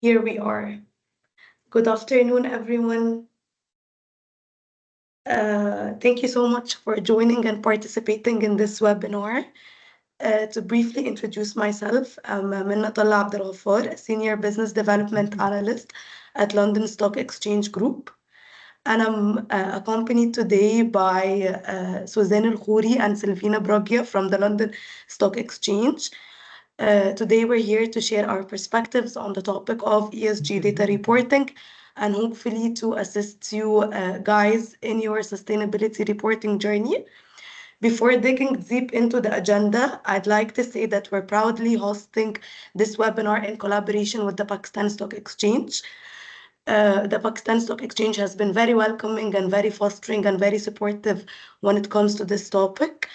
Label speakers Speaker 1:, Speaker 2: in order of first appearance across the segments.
Speaker 1: Here we are. Good afternoon, everyone. Thank you so much for joining and participating in this webinar. To briefly introduce myself, I'm Minnatullah Abdulghaffar, a Senior Business Development Analyst at London Stock Exchange Group. And I'm accompanied today by Suzanne El-Khouri and Silvina Broggia from the London Stock Exchange. Today we're here to share our perspectives on the topic of ESG data reporting and hopefully to assist you guys in your sustainability reporting journey. Before digging deep into the agenda, I'd like to say that we're proudly hosting this webinar in collaboration with the Pakistan Stock Exchange. The Pakistan Stock Exchange has been very welcoming and very fostering and very supportive when it comes to this topic.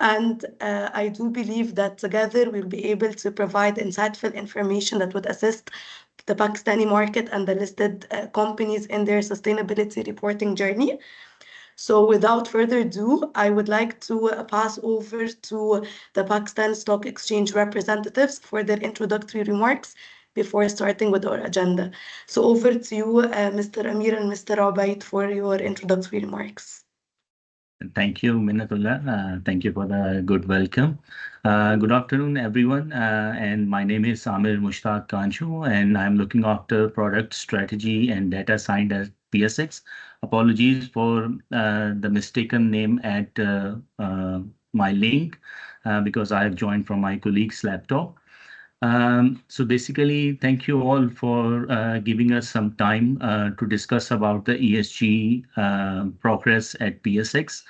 Speaker 1: And I do believe that together we'll be able to provide insightful information that would assist the Pakistani market and the listed companies in their sustainability reporting journey. So without further ado, I would like to pass over to the Pakistan Stock Exchange representatives for their introductory remarks before starting with our agenda. So over to you, Mr. Amir and Mr. Ubaid, for your introductory remarks.
Speaker 2: Thank you, Minnatullah. Thank you for the good welcome. Good afternoon, everyone. And my name is Amir Mushtaq Kanchu, and I'm looking after product strategy and data science at PSX. Apologies for the mistaken name at my link because I have joined from my colleague's laptop. So basically, thank you all for giving us some time to discuss about the ESG progress at PSX.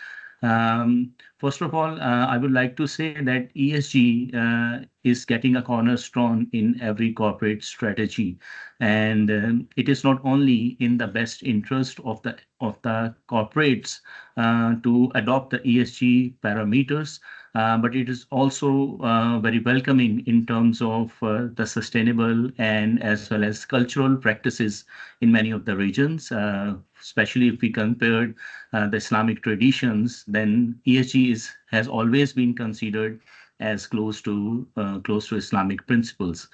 Speaker 2: First of all, I would like to say that ESG is getting a cornerstone in every corporate strategy, and it is not only in the best interest of the corporates to adopt the ESG parameters, but it is also very welcoming in terms of the sustainable and as well as cultural practices in many of the regions, especially if we compare the Islamic traditions, then ESG has always been considered as close to Islamic principles.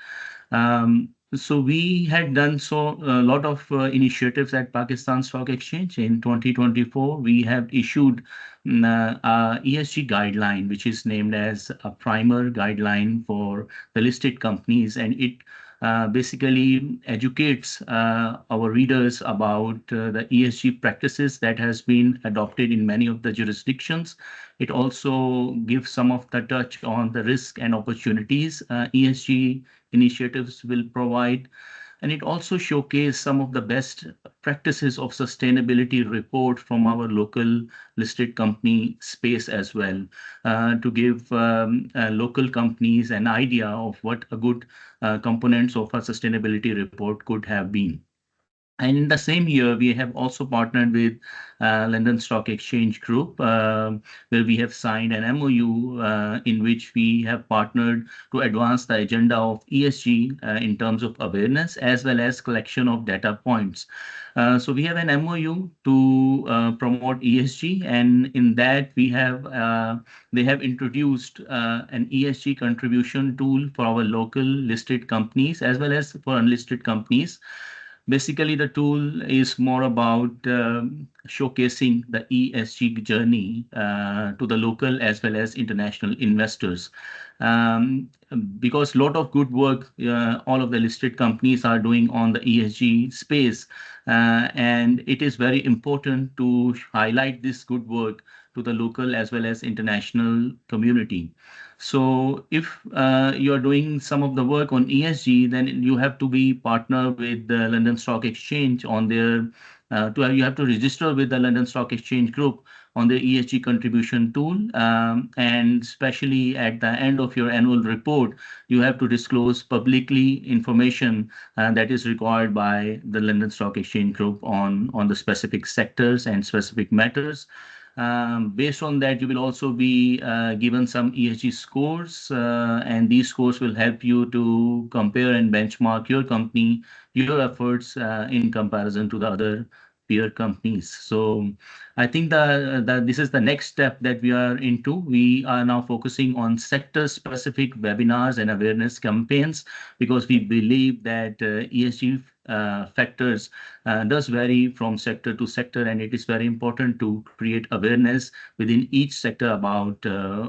Speaker 2: So we had done a lot of initiatives at Pakistan Stock Exchange. In 2024, we have issued a ESG guideline, which is named as a primer guideline for the listed companies, and it basically educates our readers about the ESG practices that has been adopted in many of the jurisdictions. It also gives some of the touch on the risk and opportunities ESG initiatives will provide. And it also showcases some of the best practices of sustainability report from our local listed company space as well, to give local companies an idea of what a good components of a sustainability report could have been. And in the same year, we have also partnered with London Stock Exchange Group, where we have signed an MOU in which we have partnered to advance the agenda of ESG in terms of awareness as well as collection of data points. So we have an MOU to promote ESG, and in that they have introduced an ESG contribution tool for our local listed companies as well as for unlisted companies. Basically, the tool is more about showcasing the ESG journey to the local as well as international investors. Because a lot of good work all of the listed companies are doing on the ESG space, and it is very important to highlight this good work to the local as well as international community. So if you're doing some of the work on ESG, then you have to be partner with the London Stock Exchange on their, you have to register with the London Stock Exchange Group on the ESG contribution tool. And especially at the end of your annual report, you have to disclose publicly information that is required by the London Stock Exchange Group on the specific sectors and specific matters. Based on that, you will also be given some ESG scores, and these scores will help you to compare and benchmark your company, your efforts in comparison to the other peer companies. So I think this is the next step that we are into. We are now focusing on sector-specific webinars and awareness campaigns because we believe that ESG factors does vary from sector to sector, and it is very important to create awareness within each sector about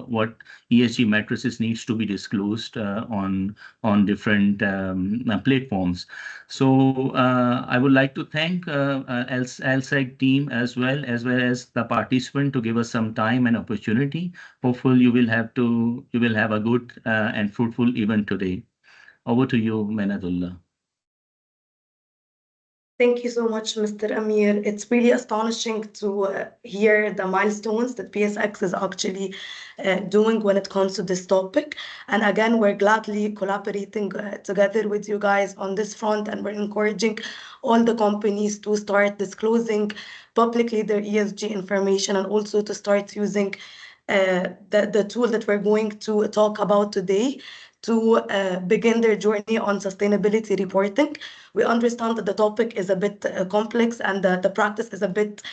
Speaker 2: what ESG matrices needs to be disclosed on different platforms. So I would like to thank LSEG team as well as the participant to give us some time and opportunity. Hopefully, you will have a good and fruitful event today. Over to you, Menadullah.
Speaker 1: Thank you so much, Mr. Amir. It's really astonishing to hear the milestones that PSX is actually doing when it comes to this topic. And again, we're gladly collaborating together with you guys on this front, and we're encouraging all the companies to start disclosing publicly their ESG information and also to start using the tool that we're going to talk about today to begin their journey on sustainability reporting. We understand that the topic is a bit complex and that the practice is a bit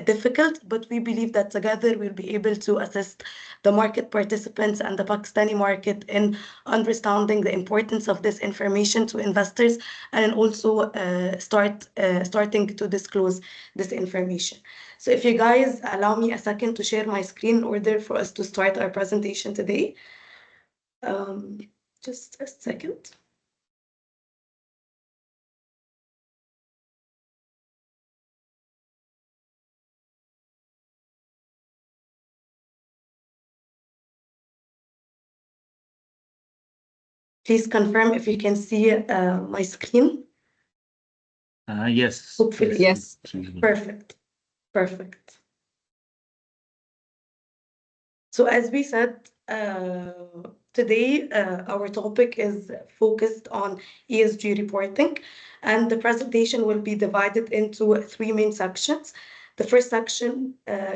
Speaker 1: difficult, but we believe that together we'll be able to assist the market participants and the Pakistani market in understanding the importance of this information to investors and also starting to disclose this information. So if you guys allow me a second to share my screen in order for us to start our presentation today. Just a second. Please confirm if you can see my screen.
Speaker 2: Yes.
Speaker 1: Hopefully.
Speaker 3: Yes.
Speaker 1: Perfect. Perfect. So as we said, today our topic is focused on ESG reporting, and the presentation will be divided into three main sections. The first section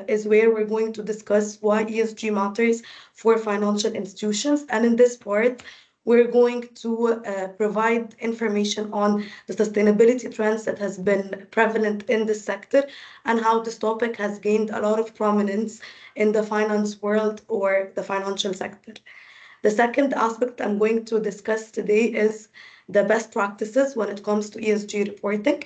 Speaker 1: is where we're going to discuss why ESG matters for financial institutions, and in this part, we're going to provide information on the sustainability trends that has been prevalent in this sector and how this topic has gained a lot of prominence in the finance world or the financial sector. The second aspect I'm going to discuss today is the best practices when it comes to ESG reporting,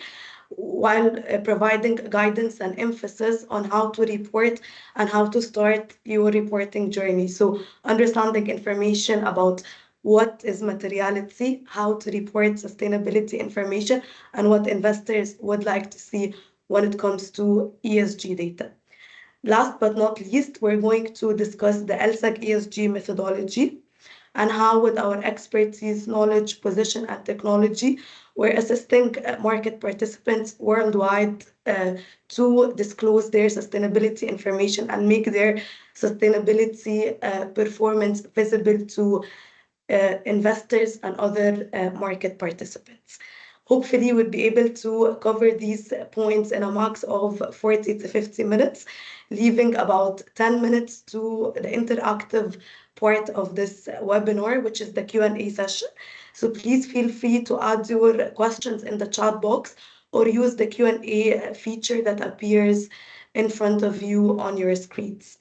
Speaker 1: while providing guidance and emphasis on how to report and how to start your reporting journey. So understanding information about what is materiality, how to report sustainability information, and what investors would like to see when it comes to ESG data. Last but not least, we're going to discuss the LSEG ESG methodology and how, with our expertise, knowledge, position, and technology, we're assisting market participants worldwide to disclose their sustainability information and make their sustainability performance visible to investors and other market participants. Hopefully, we'll be able to cover these points in a max of 40 to 50 minutes, leaving about 10 minutes to the interactive part of this webinar, which is the Q&A session. So please feel free to add your questions in the chat box or use the Q&A feature that appears in front of you on your screens.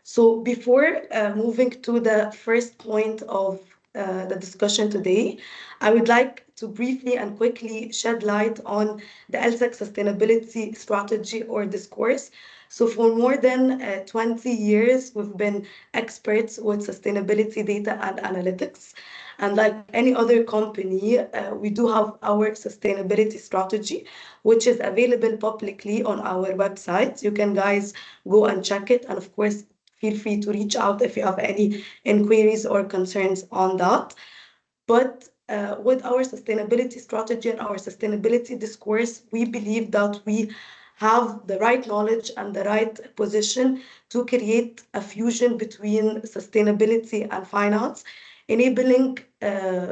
Speaker 1: So before moving to the first point of the discussion today, I would like to briefly and quickly shed light on the LSEG sustainability strategy or discourse. So for more than 20 years, we've been experts with sustainability data and analytics. And like any other company, we do have our sustainability strategy, which is available publicly on our website. You can guys go and check it. And of course, feel free to reach out if you have any inquiries or concerns on that. But with our sustainability strategy and our sustainability discourse, we believe that we have the right knowledge and the right position to create a fusion between sustainability and finance, enabling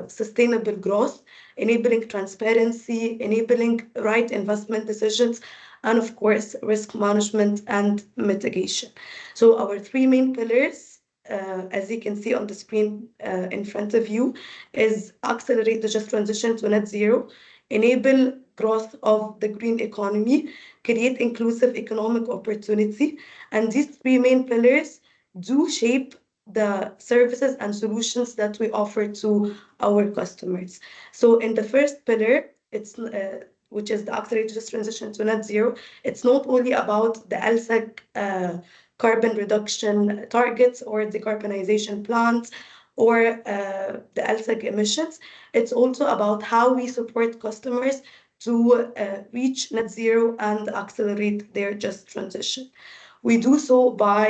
Speaker 1: sustainable growth, enabling transparency, enabling right investment decisions, and of course, risk management and mitigation. So our three main pillars, as you can see on the screen in front of you, is accelerate the just transition to net zero, enable growth of the green economy, create inclusive economic opportunity. And these three main pillars do shape the services and solutions that we offer to our customers. So in the first pillar, it's which is the accelerated transition to net zero, it's not only about the LSEG carbon reduction targets or decarbonization plans or the LSEG emissions. It's also about how we support customers to reach net zero and accelerate their just transition. We do so by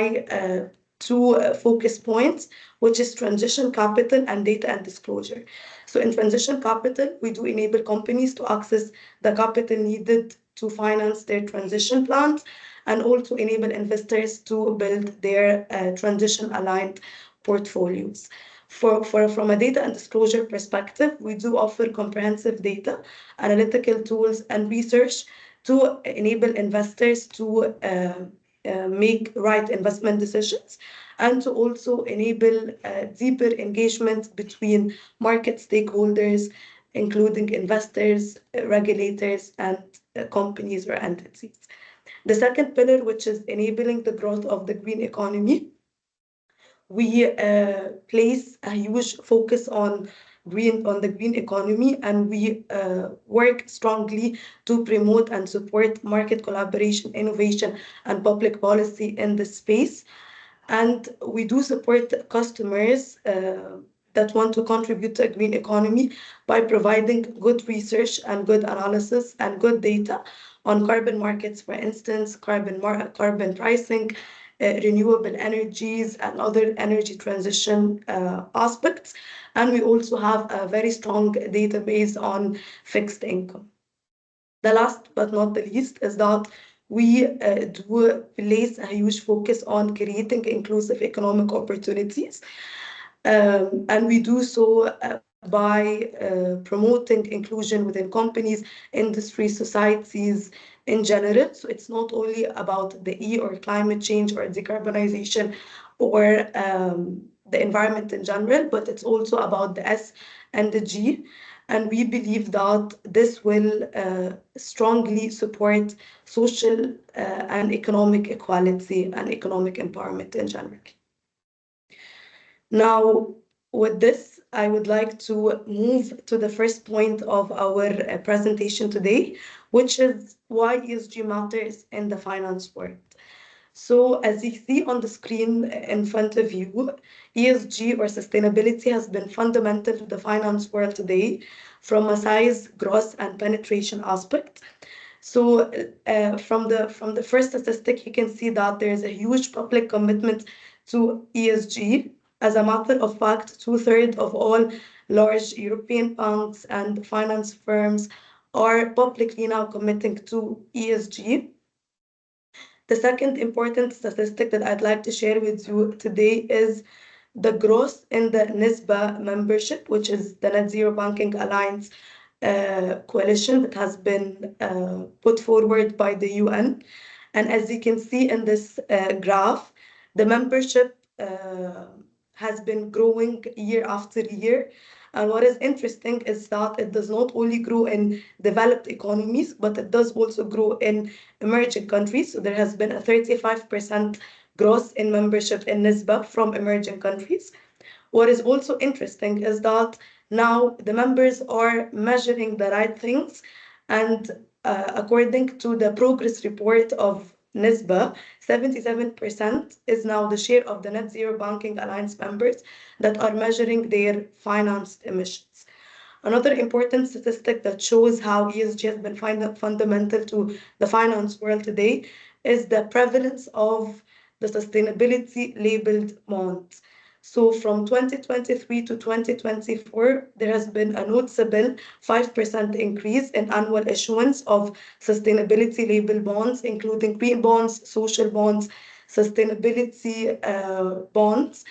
Speaker 1: two focus points, which is transition capital and data and disclosure. So in transition capital, we do enable companies to access the capital needed to finance their transition plans and also enable investors to build their transition-aligned portfolios. From a data and disclosure perspective, we do offer comprehensive data, analytical tools, and research to enable investors to make right investment decisions and to also enable deeper engagement between market stakeholders, including investors, regulators, and companies or entities. The second pillar, which is enabling the growth of the green economy, we place a huge focus on the green economy, and we work strongly to promote and support market collaboration, innovation, and public policy in this space. And we do support customers that want to contribute to a green economy by providing good research and good analysis and good data on carbon markets, for instance, carbon pricing, renewable energies, and other energy transition aspects. And we also have a very strong database on fixed income. The last but not the least is that we do place a huge focus on creating inclusive economic opportunities. And we do so by promoting inclusion within companies, industries, societies in general. So it's not only about the E or climate change or decarbonization or the environment in general, but it's also about the S and the G. And we believe that this will strongly support social and economic equality and economic empowerment in general. Now, with this, I would like to move to the first point of our presentation today, which is why ESG matters in the finance world. So as you see on the screen in front of you, ESG or sustainability has been fundamental to the finance world today from a size, growth, and penetration aspect. So from the first statistic, you can see that there is a huge public commitment to ESG. As a matter of fact, 2/3 of all large European banks and finance firms are publicly now committing to ESG. The second important statistic that I'd like to share with you today is the growth in the NISBA membership, which is the Net Zero Banking Alliance coalition that has been put forward by the UN. And as you can see in this graph, the membership has been growing year after year. And what is interesting is that it does not only grow in developed economies, but it does also grow in emerging countries. So there has been a 35% growth in membership in NISBA from emerging countries. What is also interesting is that now the members are measuring the right things, and according to the progress report of NISBA, 77% is now the share of the Net Zero Banking Alliance members that are measuring their financed emissions. Another important statistic that shows how ESG has been fundamental to the finance world today is the prevalence of the sustainability labeled bonds. So from 2023 to 2024, there has been a noticeable 5% increase in annual issuance of sustainability labeled bonds, including green bonds, social bonds, sustainability bonds,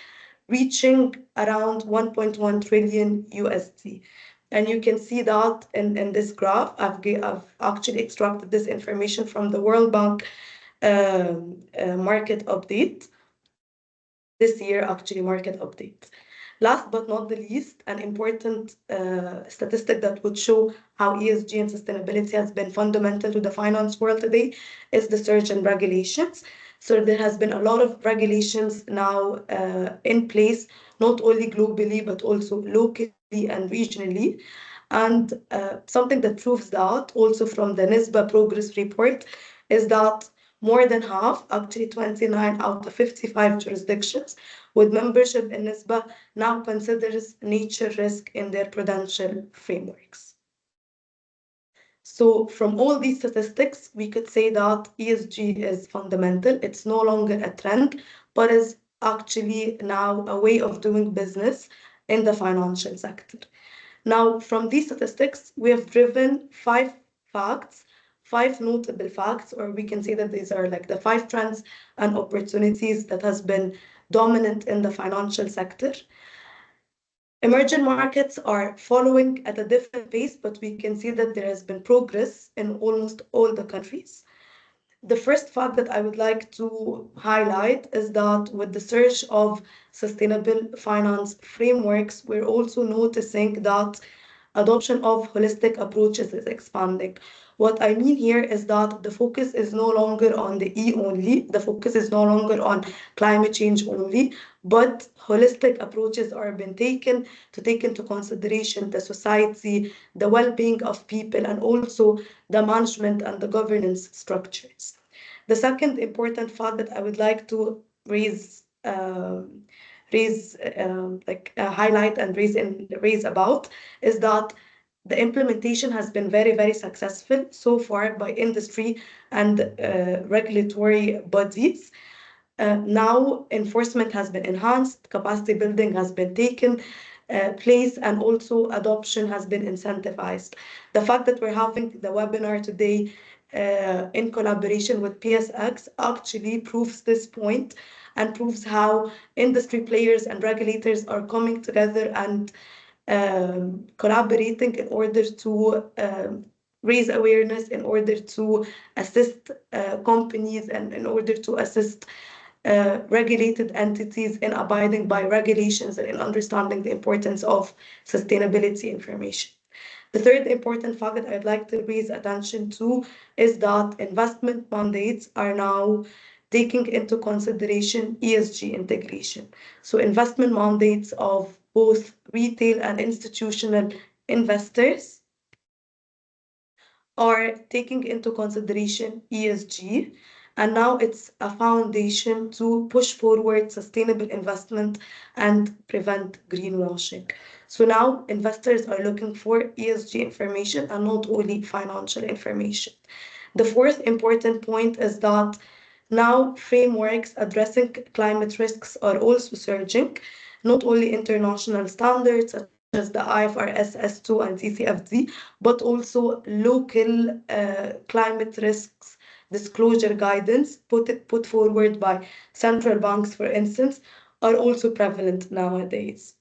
Speaker 1: reaching around 1.1 trillion USD. And you can see that in this graph. I've actually extracted this information from the World Bank market update. This year, actually, market update. Last but not the least, an important statistic that would show how ESG and sustainability has been fundamental to the finance world today is the surge in regulations. So there has been a lot of regulations now in place, not only globally, but also locally and regionally. And something that proves that also from the NISBA progress report is that more than half, actually 29 out of 55 jurisdictions with membership in NISBA now considers nature risk in their prudential frameworks. So from all these statistics, we could say that ESG is fundamental. It's no longer a trend, but is actually now a way of doing business in the financial sector. Now, from these statistics, we have driven five facts, five notable facts, or we can say that these are like the five trends and opportunities that has been dominant in the financial sector. Emerging markets are following at a different pace, but we can see that there has been progress in almost all the countries. The first fact that I would like to highlight is that with the surge of sustainable finance frameworks, we're also noticing that adoption of holistic approaches is expanding. What I mean here is that the focus is no longer on the E only, the focus is no longer on climate change only, but holistic approaches are being taken to take into consideration the society, the well-being of people, and also the management and the governance structures. The second important fact that I would like to highlight and raise about is that the implementation has been very, very successful so far by industry and regulatory bodies. Now enforcement has been enhanced, capacity building has been taken place, and also adoption has been incentivized. The fact that we're having the webinar today in collaboration with PSX actually proves this point and proves how industry players and regulators are coming together and collaborating in order to raise awareness, in order to assist companies, and in order to assist regulated entities in abiding by regulations and in understanding the importance of sustainability information. The third important fact that I'd like to raise attention to is that investment mandates are now taking into consideration ESG integration. So investment mandates of both retail and institutional investors are taking into consideration ESG, and now it's a foundation to push forward sustainable investment and prevent greenwashing. So now investors are looking for ESG information and not only financial information. The fourth important point is that now frameworks addressing climate risks are also surging, not only international standards such as the IFRS S2 and TCFD, but also local climate risks disclosure guidance put forward by central banks, for instance, are also prevalent nowadays.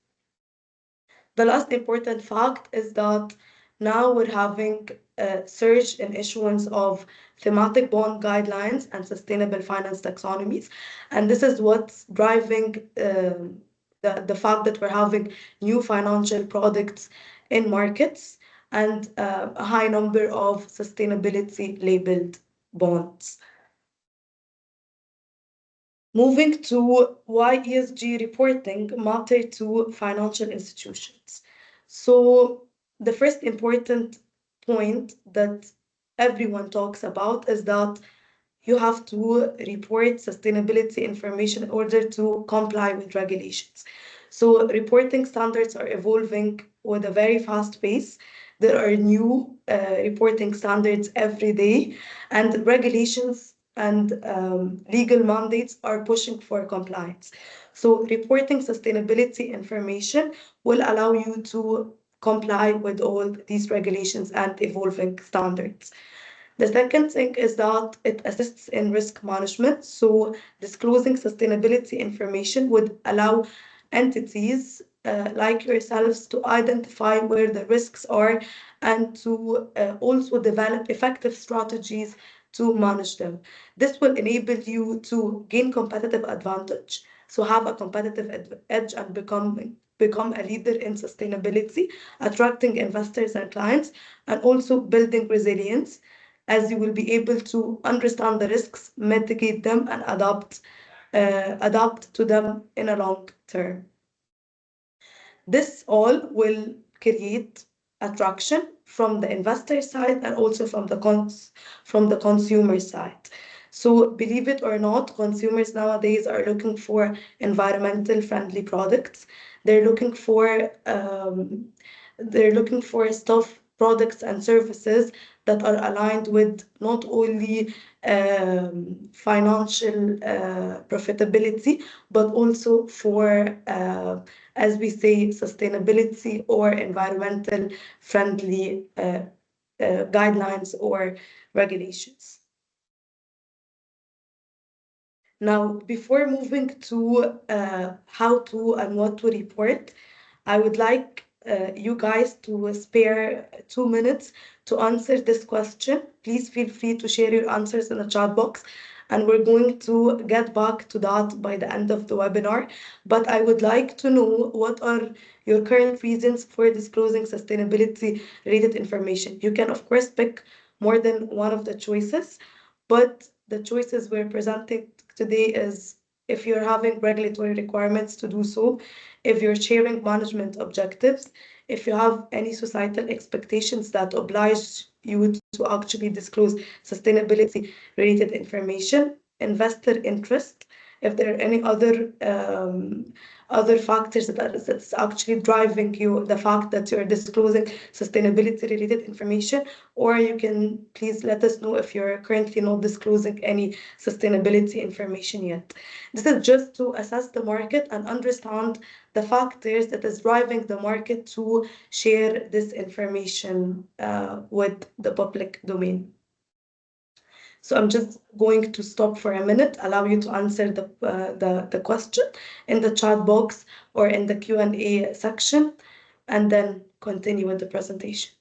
Speaker 1: The last important fact is that now we're having a surge in issuance of thematic bond guidelines and sustainable finance taxonomies. And this is what's driving the fact that we're having new financial products in markets and a high number of sustainability labeled bonds. Moving to why ESG reporting matter to financial institutions. So the first important point that everyone talks about is that you have to report sustainability information in order to comply with regulations. So reporting standards are evolving with a very fast pace. There are new reporting standards every day, and regulations and legal mandates are pushing for compliance. So reporting sustainability information will allow you to comply with all these regulations and evolving standards. The second thing is that it assists in risk management. So disclosing sustainability information would allow entities like yourselves to identify where the risks are and to also develop effective strategies to manage them. This will enable you to gain competitive advantage, so have a competitive edge and become a leader in sustainability, attracting investors and clients, and also building resilience, as you will be able to understand the risks, mitigate them, and adapt to them in a long term. This all will create attraction from the investor side and also from the consumer side. So believe it or not, consumers nowadays are looking for environmental friendly products. They're looking for stuff, products and services that are aligned with not only financial profitability, but also for as we say, sustainability or environmental friendly guidelines or regulations. Now, before moving to how to and what to report, I would like you guys to spare 2 minutes to answer this question. Please feel free to share your answers in the chat box, and we're going to get back to that by the end of the webinar. But I would like to know, what are your current reasons for disclosing sustainability related information? You can, of course, pick more than one of the choices, but the choices we're presenting today is if you're having regulatory requirements to do so, if you're sharing management objectives, if you have any societal expectations that oblige you to actually disclose sustainability related information, investor interest, if there are any other factors that's actually driving you, the fact that you're disclosing sustainability related information, or you can please let us know if you're currently not disclosing any sustainability information yet. This is just to assess the market and understand the factors that is driving the market to share this information with the public domain. So I'm just going to stop for a minute, allow you to answer the question in the chat box or in the Q&A section, and then continue with the presentation.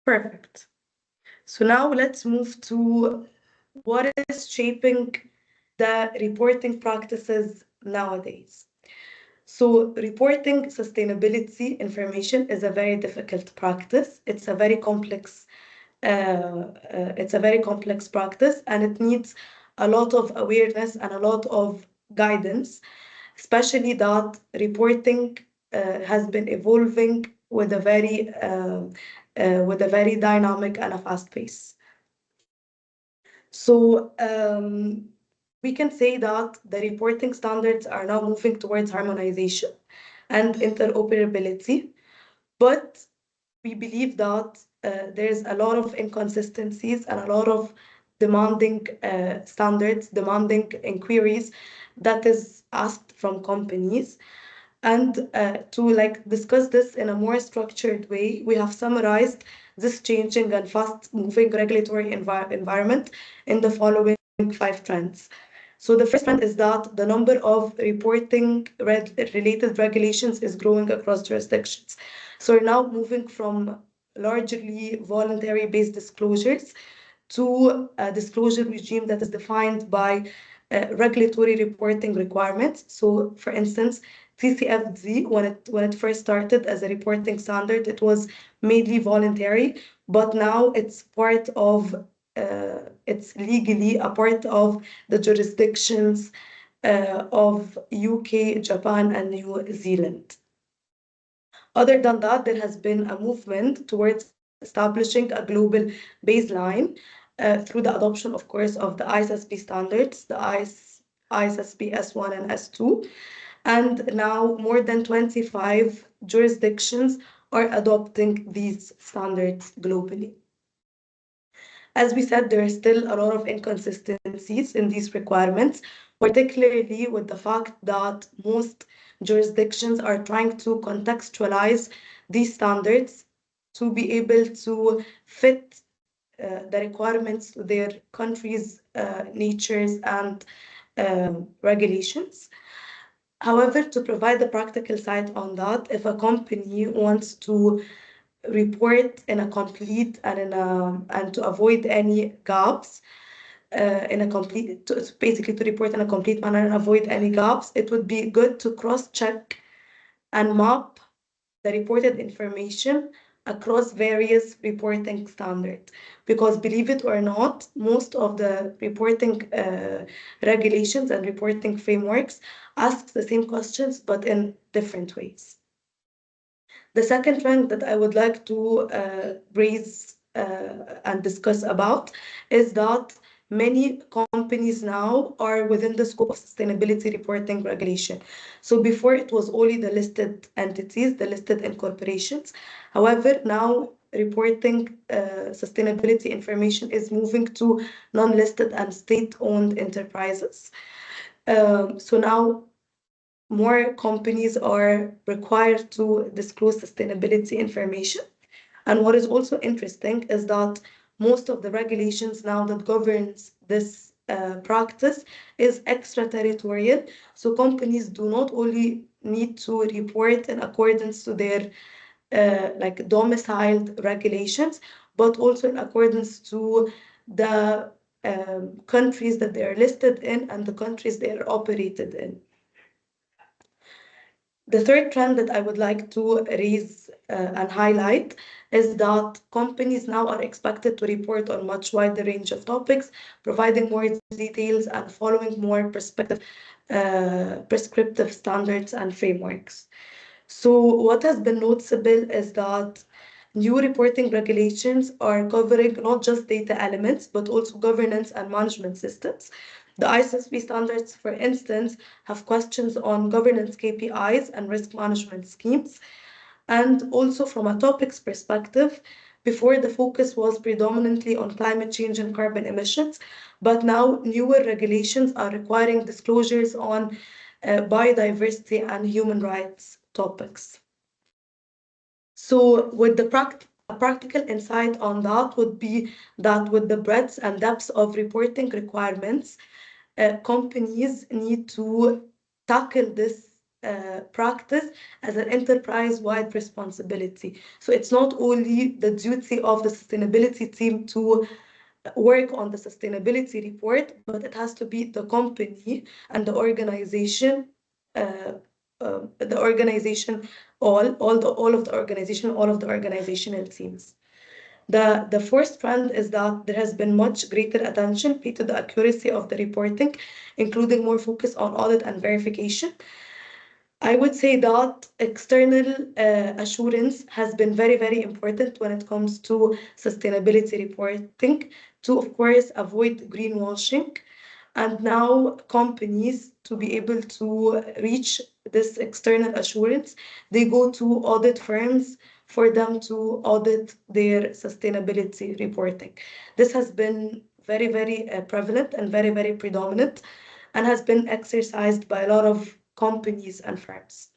Speaker 1: Perfect. So now let's move to what is shaping the reporting practices nowadays. So reporting sustainability information is a very difficult practice. It's a very complex practice, and it needs a lot of awareness and a lot of guidance, especially that reporting has been evolving with a very dynamic and a fast pace. So we can say that the reporting standards are now moving towards harmonization and interoperability, but we believe that there's a lot of inconsistencies and a lot of demanding standards, demanding inquiries that is asked from companies. And to discuss this in a more structured way, we have summarized this changing and fast-moving regulatory environment in the following 5 trends. So the first trend is that the number of reporting related regulations is growing across jurisdictions. So we're now moving from largely voluntary-based disclosures to a disclosure regime that is defined by regulatory reporting requirements. So, for instance, TCFD, when it first started as a reporting standard, it was mainly voluntary, but now it's legally a part of the jurisdictions of UK, Japan, and New Zealand. Other than that, there has been a movement towards establishing a global baseline through the adoption, of course, of the ISSB standards, the ISSB S1 and S2. And now more than 25 jurisdictions are adopting these standards globally. As we said, there are still a lot of inconsistencies in these requirements, particularly with the fact that most jurisdictions are trying to contextualize these standards to be able to fit the requirements to their country's natures and regulations. However, to provide the practical side on that, if a company wants to report in a complete and to avoid any gaps in a complete, basically to report in a complete manner and avoid any gaps, it would be good to cross-check and map the reported information across various reporting standards. Because believe it or not, most of the reporting regulations and reporting frameworks ask the same questions but in different ways. The second trend that I would like to raise and discuss about is that many companies now are within the scope of sustainability reporting regulation. So before it was only the listed entities, the listed incorporations. However, now reporting sustainability information is moving to non-listed and state-owned enterprises. So now more companies are required to disclose sustainability information. And what is also interesting is that most of the regulations now that governs this practice is extraterritorial. So companies do not only need to report in accordance to their like domiciled regulations, but also in accordance to the countries that they are listed in and the countries they are operated in. The third trend that I would like to raise and highlight is that companies now are expected to report on much wider range of topics, providing more details and following more prescriptive standards and frameworks. So what has been noticeable is that new reporting regulations are covering not just data elements, but also governance and management systems. The ISSB standards, for instance, have questions on governance KPIs and risk management schemes. And also from a topics perspective, before the focus was predominantly on climate change and carbon emissions, but now newer regulations are requiring disclosures on biodiversity and human rights topics. So with the practical insight on that would be that with the breadth and depth of reporting requirements, companies need to tackle this practice as an enterprise-wide responsibility. So it's not only the duty of the sustainability team to work on the sustainability report, but it has to be the company and the organization, all of the organization, all of the organizational teams. The fourth trend is that there has been much greater attention paid to the accuracy of the reporting, including more focus on audit and verification. I would say that external assurance has been very, very important when it comes to sustainability reporting to, of course, avoid greenwashing. And now companies, to be able to reach this external assurance, they go to audit firms for them to audit their sustainability reporting. This has been very, very prevalent and very, very predominant and has been exercised by a lot of companies and firms.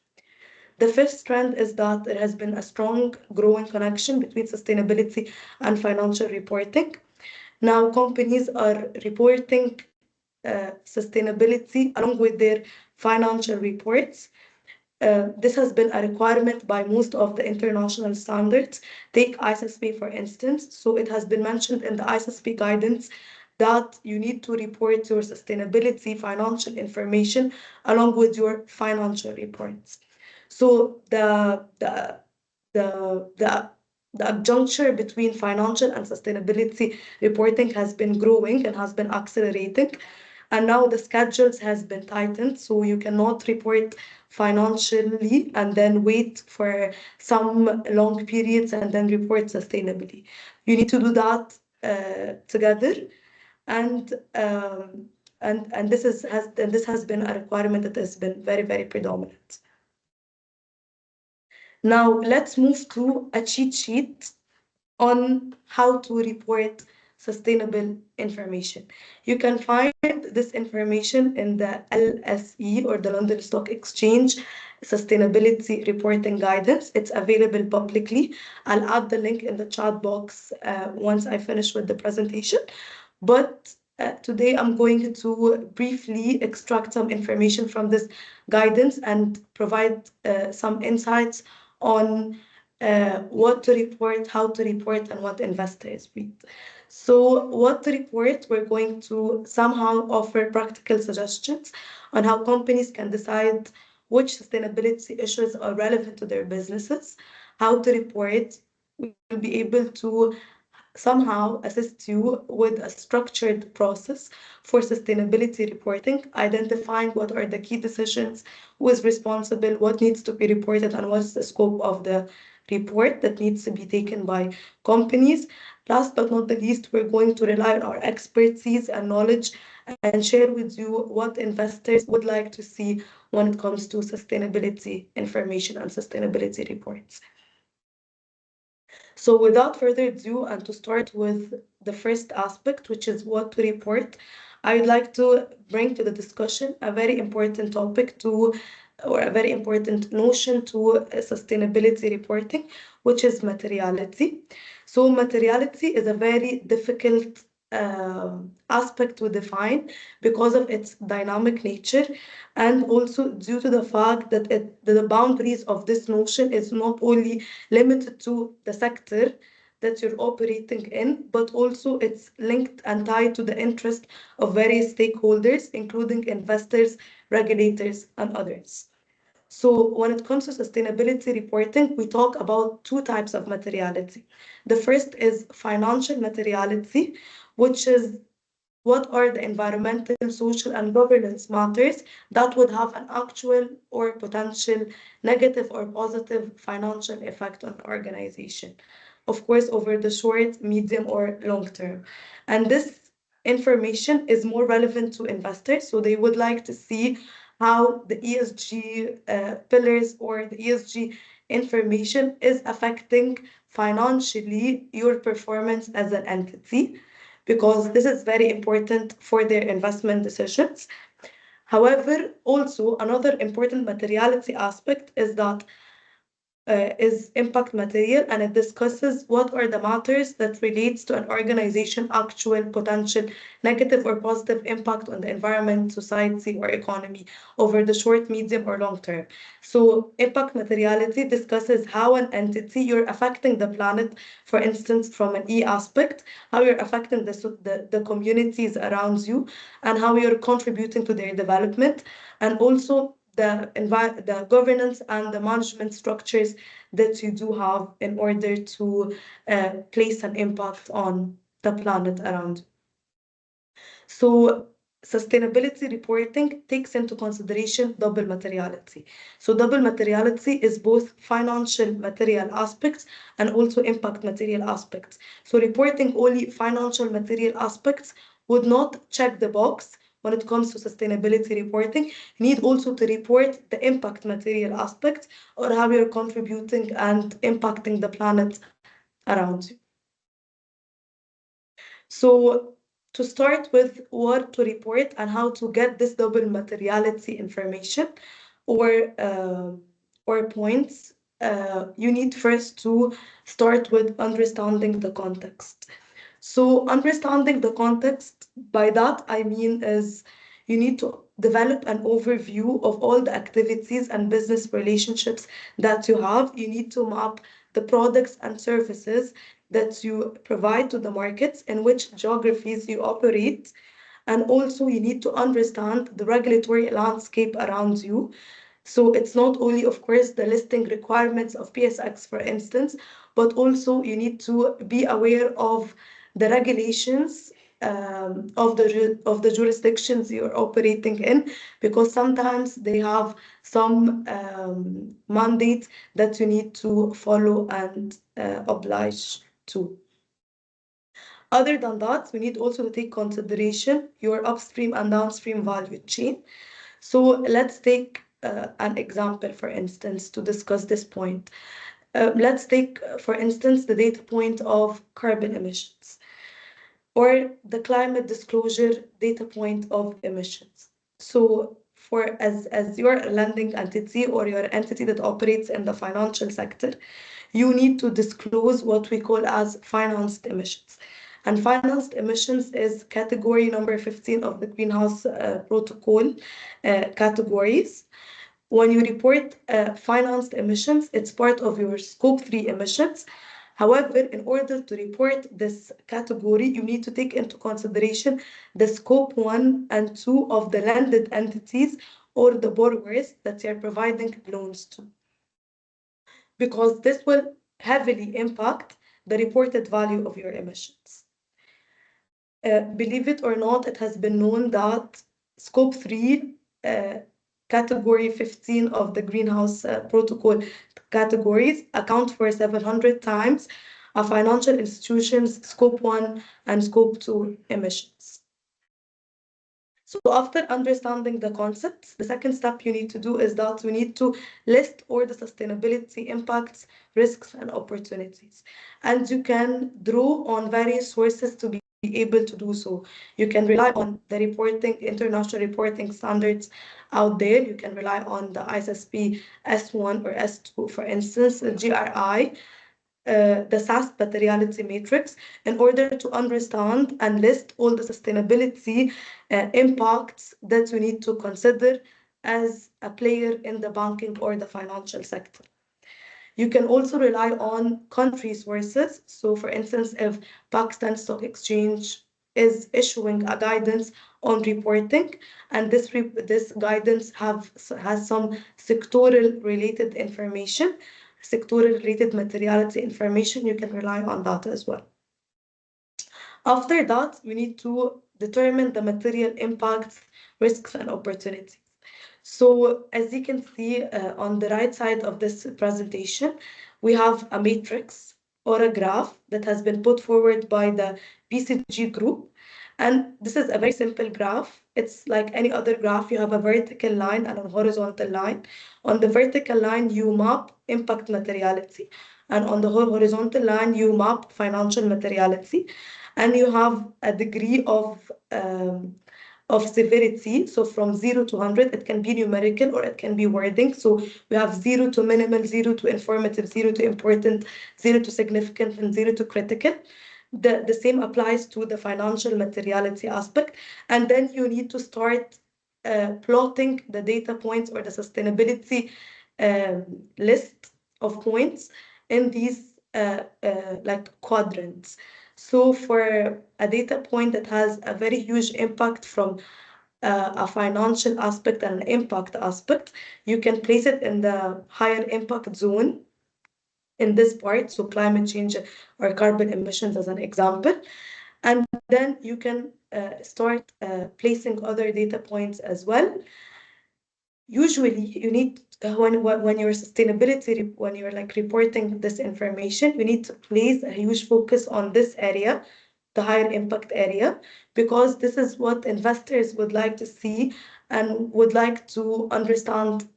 Speaker 1: The fifth trend is that there has been a strong growing connection between sustainability and financial reporting. Now companies are reporting sustainability along with their financial reports. This has been a requirement by most of the international standards. Take ISSB, for instance. So it has been mentioned in the ISSB guidance that you need to report your sustainability financial information along with your financial reports. So the adjuncture between financial and sustainability reporting has been growing and has been accelerating. And now the schedules has been tightened, so you cannot report financially and then wait for some long periods and then report sustainably. You need to do that together, and this has been a requirement that has been very, very predominant. Now let's move to a cheat sheet on how to report sustainable information. You can find this information in the LSE or the London Stock Exchange Sustainability Reporting Guidance. It's available publicly. I'll add the link in the chat box once I finish with the presentation. But today I'm going to briefly extract some information from this guidance and provide some insights on what to report, how to report, and what investors read. So, what to report, we're going to somehow offer practical suggestions on how companies can decide which sustainability issues are relevant to their businesses. How to report, we'll be able to somehow assist you with a structured process for sustainability reporting, identifying what are the key decisions, who is responsible, what needs to be reported, and what's the scope of the report that needs to be taken by companies. Last but not the least, we're going to rely on our expertise and knowledge and share with you what investors would like to see when it comes to sustainability information and sustainability reports. So without further ado, and to start with the first aspect, which is what to report, I would like to bring to the discussion a very important topic to, or a very important notion to sustainability reporting, which is materiality. So materiality is a very difficult aspect to define because of its dynamic nature, and also due to the fact that the boundaries of this notion is not only limited to the sector that you're operating in, but also it's linked and tied to the interest of various stakeholders, including investors, regulators, and others. So when it comes to sustainability reporting, we talk about two types of materiality. The first is financial materiality, which is what are the environmental, social, and governance matters that would have an actual or potential negative or positive financial effect on the organization, of course, over the short, medium, or long term. And this information is more relevant to investors, so they would like to see how the ESG pillars or the ESG information is affecting financially your performance as an entity, because this is very important for their investment decisions. However, also another important materiality aspect is that is impact material, and it discusses what are the matters that relates to an organization actual potential negative or positive impact on the environment, society, or economy over the short, medium, or long term. So impact materiality discusses how an entity you're affecting the planet, for instance, from an E aspect, how you're affecting the communities around you, and how you're contributing to their development, and also the governance and the management structures that you do have in order to place an impact on the planet around you. So sustainability reporting takes into consideration double materiality. So double materiality is both financial material aspects and also impact material aspects. So reporting only financial material aspects would not check the box when it comes to sustainability reporting. You need also to report the impact material aspects, or how you're contributing and impacting the planet around you. So to start with what to report and how to get this double materiality information or points, you need first to start with understanding the context. So understanding the context, by that I mean is you need to develop an overview of all the activities and business relationships that you have. You need to map the products and services that you provide to the markets, in which geographies you operate. And also you need to understand the regulatory landscape around you. So it's not only, of course, the listing requirements of PSX, for instance, but also you need to be aware of the regulations of the jurisdictions you're operating in, because sometimes they have some mandate that you need to follow and oblige to. Other than that, we need also to take consideration your upstream and downstream value chain. So let's take an example, for instance, to discuss this point. Let's take, for instance, the data point of carbon emissions, or the climate disclosure data point of emissions. So for as your lending entity or your entity that operates in the financial sector, you need to disclose what we call as financed emissions. And financed emissions is category number 15 of the greenhouse protocol categories. When you report financed emissions, it's part of your Scope 3 emissions. However, in order to report this category, you need to take into consideration the Scope 1 and 2 of the landed entities or the borrowers that you're providing loans to, because this will heavily impact the reported value of your emissions. Believe it or not, it has been known that Scope 3, category 15 of the greenhouse protocol categories, account for 700 times a financial institution's Scope 1 and Scope 2 emissions. So after understanding the concepts, the second step you need to do is that we need to list all the sustainability impacts, risks, and opportunities. And you can draw on various sources to be able to do so. You can rely on the international reporting standards out there. You can rely on the ISSP S1 or S2, for instance, the GRI, the SAS materiality matrix, in order to understand and list all the sustainability impacts that we need to consider as a player in the banking or the financial sector. You can also rely on country sources. So, for instance, if Pakistan Stock Exchange is issuing a guidance on reporting, and this guidance has some sectoral related information, sectoral related materiality information, you can rely on that as well. After that, we need to determine the material impacts, risks, and opportunities. So as you can see on the right side of this presentation, we have a matrix or a graph that has been put forward by the BCG group. And this is a very simple graph. It's like any other graph. You have a vertical line and a horizontal line. On the vertical line, you map impact materiality. And on the horizontal line, you map financial materiality. And you have a degree of severity. So from 0 to 100, it can be numerical or it can be wording. So we have 0 to minimal, 0 to informative, 0 to important, 0 to significant, and 0 to critical. The same applies to the financial materiality aspect. And then you need to start plotting the data points or the sustainability list of points in these like quadrants. So for a data point that has a very huge impact from a financial aspect and an impact aspect, you can place it in the higher impact zone in this part, so climate change or carbon emissions as an example. And then you can start placing other data points as well. Usually you need when you're when you're like reporting this information, you need to place a huge focus on this area, the higher impact area, because this is what investors would like to see and would like to understand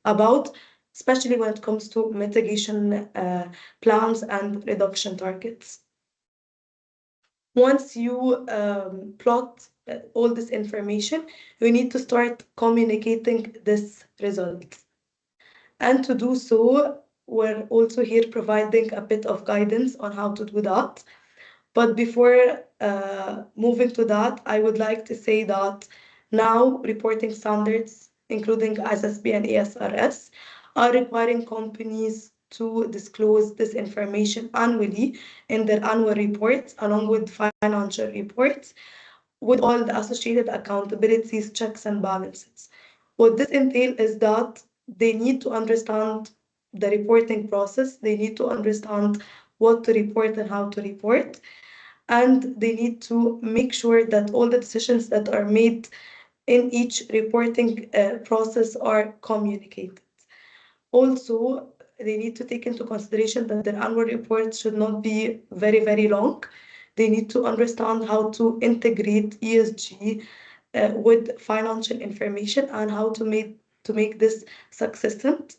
Speaker 1: about, especially when it comes to mitigation plans and reduction targets. Once you plot all this information, you need to start communicating this result. And to do so, we're also here providing a bit of guidance on how to do that. But before moving to that, I would like to say that now reporting standards, including ISSB and ESRS, are requiring companies to disclose this information annually in their annual reports, along with financial reports, with all the associated accountabilities, checks, and balances. What this entails is that they need to understand the reporting process, they need to understand what to report and how to report, and they need to make sure that all the decisions that are made in each reporting process are communicated. Also, they need to take into consideration that their annual reports should not be very, very long. They need to understand how to integrate ESG with financial information and how to make this succinct.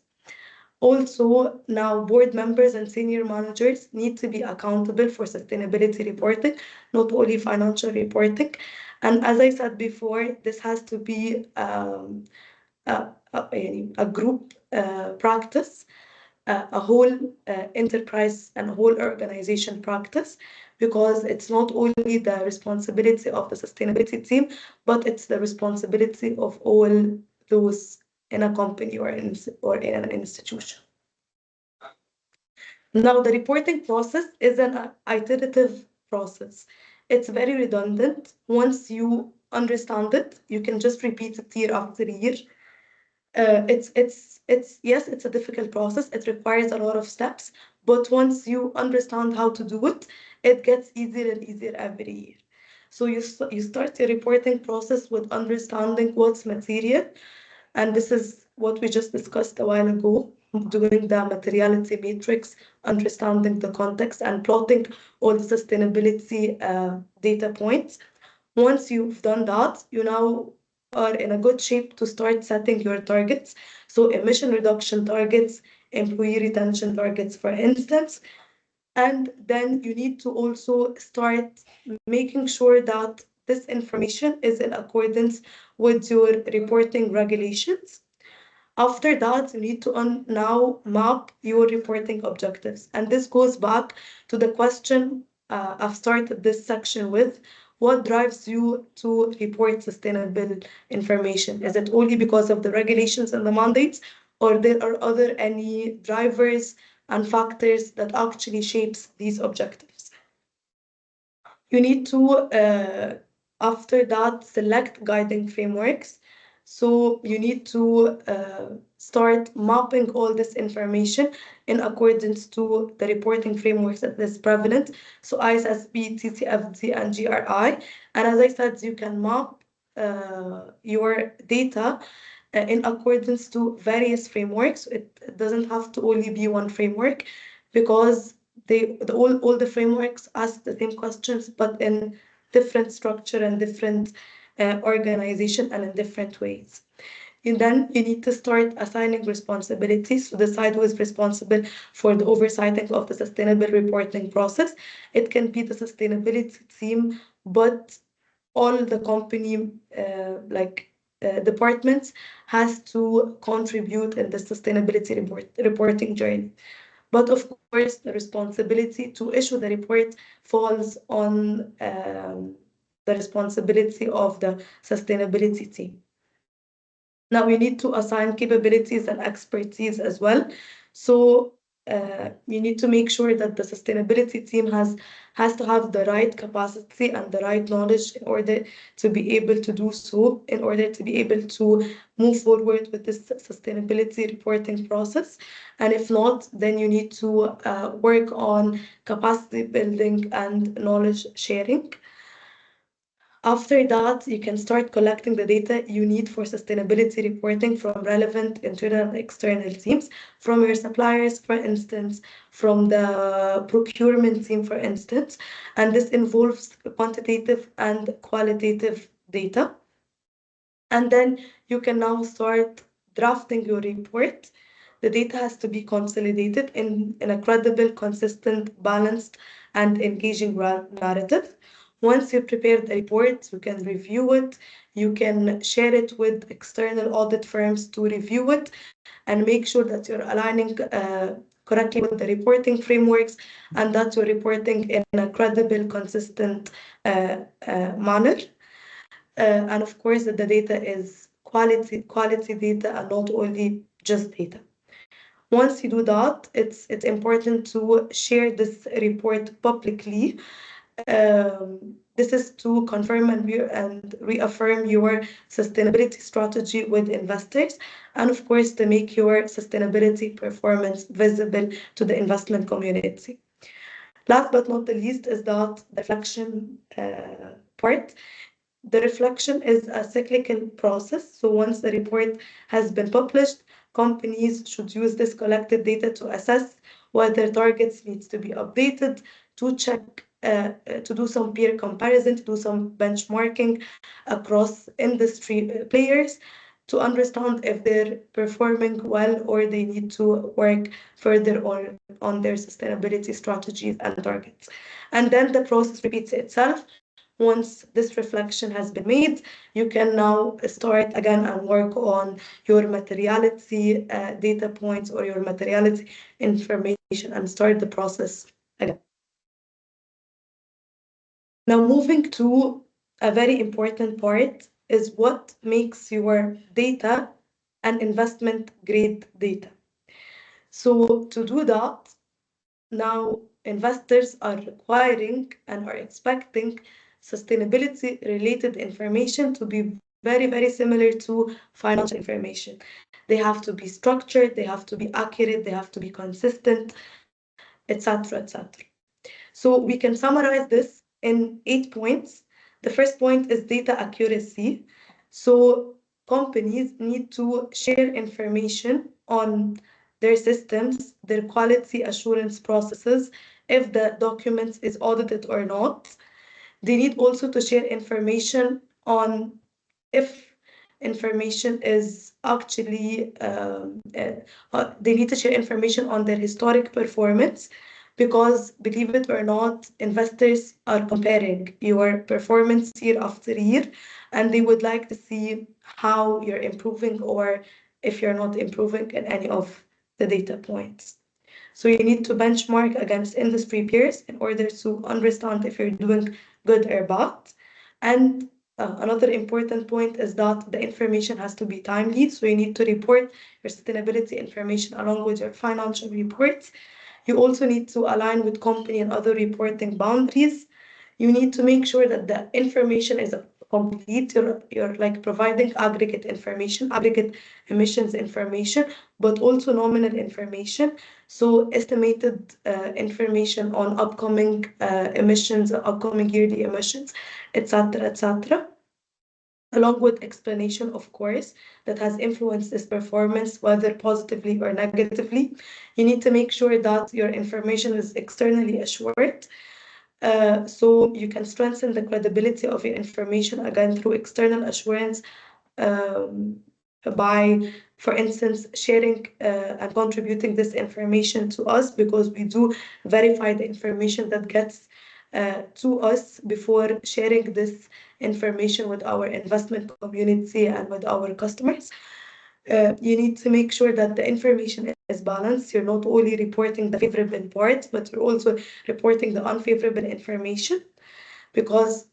Speaker 1: Also, now board members and senior managers need to be accountable for sustainability reporting, not only financial reporting. And as I said before, this has to be a group practice, a whole enterprise and a whole organization practice, because it's not only the responsibility of the sustainability team, but it's the responsibility of all those in a company or in an institution. Now, the reporting process is an iterative process. It's very redundant. Once you understand it, you can just repeat it year after year. Yes, it's a difficult process. It requires a lot of steps, but once you understand how to do it, it gets easier and easier every year. So you start your reporting process with understanding what's material, and this is what we just discussed a while ago, doing the materiality matrix, understanding the context, and plotting all the sustainability data points. Once you've done that, you now are in a good shape to start setting your targets. So emission reduction targets, employee retention targets, for instance. And then you need to also start making sure that this information is in accordance with your reporting regulations. After that, you need to now map your reporting objectives. And this goes back to the question I've started this section with. What drives you to report sustainable information? Is it only because of the regulations and the mandates, or there are other any drivers and factors that actually shapes these objectives? You need to, after that, select guiding frameworks. So you need to start mapping all this information in accordance to the reporting frameworks that is prevalent. So ISSB, TCFD, and GRI. And as I said, you can map your data in accordance to various frameworks. It doesn't have to only be one framework, because all the frameworks ask the same questions, but in different structure and different organization and in different ways. And then you need to start assigning responsibilities to decide who is responsible for the oversighting of the sustainable reporting process. It can be the sustainability team, but all the company departments has to contribute in the sustainability reporting journey. But of course, the responsibility to issue the report falls on the responsibility of the sustainability team. Now we need to assign capabilities and expertise as well. So you need to make sure that the sustainability team has to have the right capacity and the right knowledge in order to be able to do so, in order to be able to move forward with this sustainability reporting process. And if not, then you need to work on capacity building and knowledge sharing. After that, you can start collecting the data you need for sustainability reporting from relevant internal and external teams, from your suppliers, for instance, from the procurement team, for instance. And this involves quantitative and qualitative data. And then you can now start drafting your report. The data has to be consolidated in a credible, consistent, balanced, and engaging narrative. Once you prepare the report, you can review it, you can share it with external audit firms to review it, and make sure that you're aligning correctly with the reporting frameworks, and that you're reporting in a credible, consistent manner. And of course, that the data is quality data and not only just data. Once you do that, it's important to share this report publicly. This is to confirm and reaffirm your sustainability strategy with investors, and of course, to make your sustainability performance visible to the investment community. Last but not the least is that the reflection part. The reflection is a cyclical process. So once the report has been published, companies should use this collected data to assess whether targets needs to be updated, to check, to do some peer comparison, to do some benchmarking across industry players, to understand if they're performing well or they need to work further on their sustainability strategies and targets. And then the process repeats itself. Once this reflection has been made, you can now start again and work on your materiality data points or your materiality information and start the process again. Now, moving to a very important part is what makes your data and investment grade data. So to do that, now investors are requiring and are expecting sustainability related information to be very, very similar to financial information. They have to be structured, they have to be accurate, they have to be consistent, etc., etc. So we can summarize this in 8 points. The first point is data accuracy. So companies need to share information on their systems, their quality assurance processes, if the documents is audited or not. They need also to share information on if information is actually they need to share information on their historic performance, because believe it or not, investors are comparing your performance year after year, and they would like to see how you're improving or if you're not improving in any of the data points. So you need to benchmark against industry peers in order to understand if you're doing good or bad. And another important point is that the information has to be timely. So you need to report your sustainability information along with your financial reports. You also need to align with company and other reporting boundaries. You need to make sure that the information is complete. You're like providing aggregate information, aggregate emissions information, but also nominal information. So estimated information on upcoming emissions, upcoming yearly emissions, etc., etc., along with explanation, of course, that has influenced this performance, whether positively or negatively. You need to make sure that your information is externally assured. So you can strengthen the credibility of your information again through external assurance, um, by, for instance, sharing and contributing this information to us, because we do verify the information that gets to us before sharing this information with our investment community and with our customers. You need to make sure that the information is balanced. You're not only reporting the favorable parts, but you're also reporting the unfavorable information, because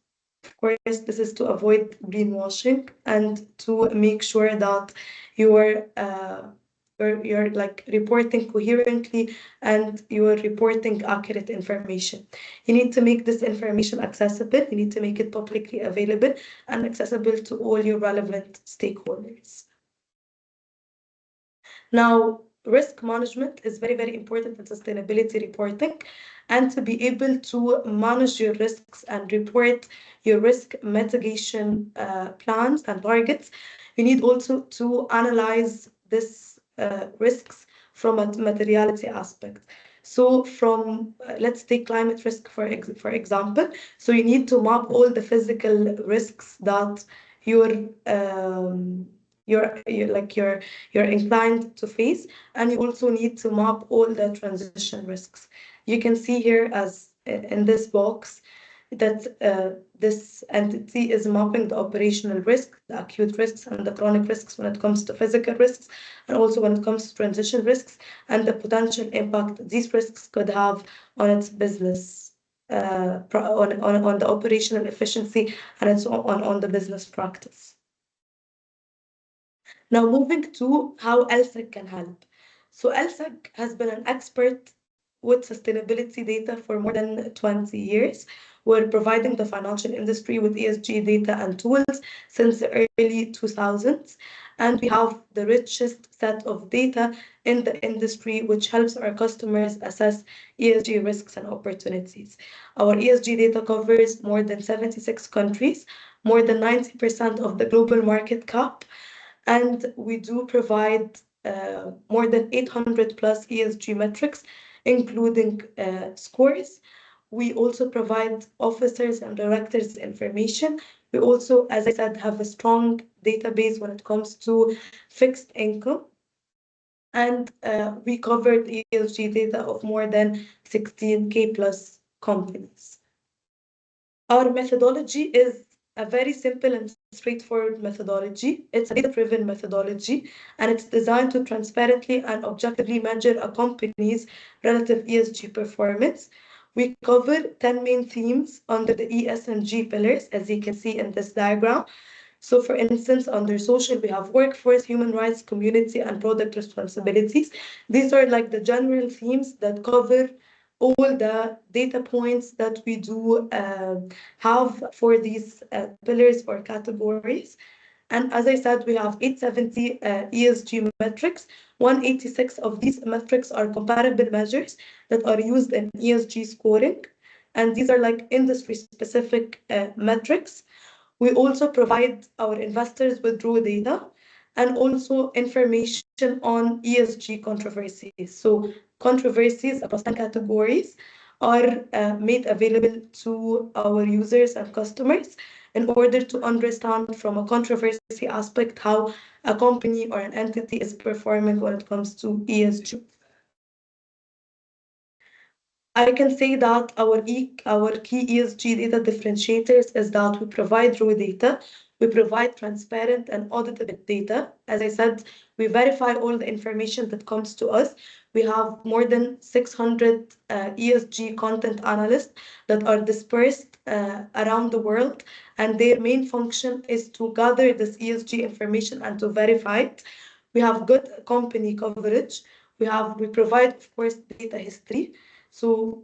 Speaker 1: of course this is to avoid greenwashing and to make sure that you're you're like reporting coherently and you're reporting accurate information. You need to make this information accessible. You need to make it publicly available and accessible to all your relevant stakeholders. Now, risk management is very, very important in sustainability reporting. And to be able to manage your risks and report your risk mitigation plans and targets, you need also to analyze this risks from a materiality aspect. So from, let's take climate risk for example. So you need to map all the physical risks that you're you're inclined to face, and you also need to map all the transition risks. You can see here as in this box that this entity is mapping the operational risk, the acute risks, and the chronic risks when it comes to physical risks, and also when it comes to transition risks, and the potential impact these risks could have on its business, on the operational efficiency, and its on the business practice. Now moving to how LSEG can help. So LSEG has been an expert with sustainability data for more than 20 years. We're providing the financial industry with ESG data and tools since the early 2000s. And we have the richest set of data in the industry, which helps our customers assess ESG risks and opportunities. Our ESG data covers more than 76 countries, more than 90% of the global market cap, and we do provide more than 800 plus ESG metrics, including scores. We also provide officers and directors information. We also, as I said, have a strong database when it comes to fixed income. And we covered ESG data of more than 16K plus companies. Our methodology is a very simple and straightforward methodology. It's a data-driven methodology, and it's designed to transparently and objectively measure a company's relative ESG performance. We cover 10 main themes under the ESG pillars, as you can see in this diagram. So for instance, under social, we have workforce, human rights, community, and product responsibilities. These are like the general themes that cover all the data points that we do have for these pillars or categories. And as I said, we have 870 ESG metrics. 186 of these metrics are comparable measures that are used in ESG scoring. And these are like industry-specific metrics. We also provide our investors with raw data and also information on ESG controversies. So controversies across 10 categories are made available to our users and customers in order to understand from a controversy aspect how a company or an entity is performing when it comes to ESG. I can say that our key ESG data differentiators is that we provide raw data, we provide transparent and auditable data. As I said, we verify all the information that comes to us. We have more than 600 ESG content analysts that are dispersed around the world, and their main function is to gather this ESG information and to verify it. We have good company coverage. We provide, of course, data history. So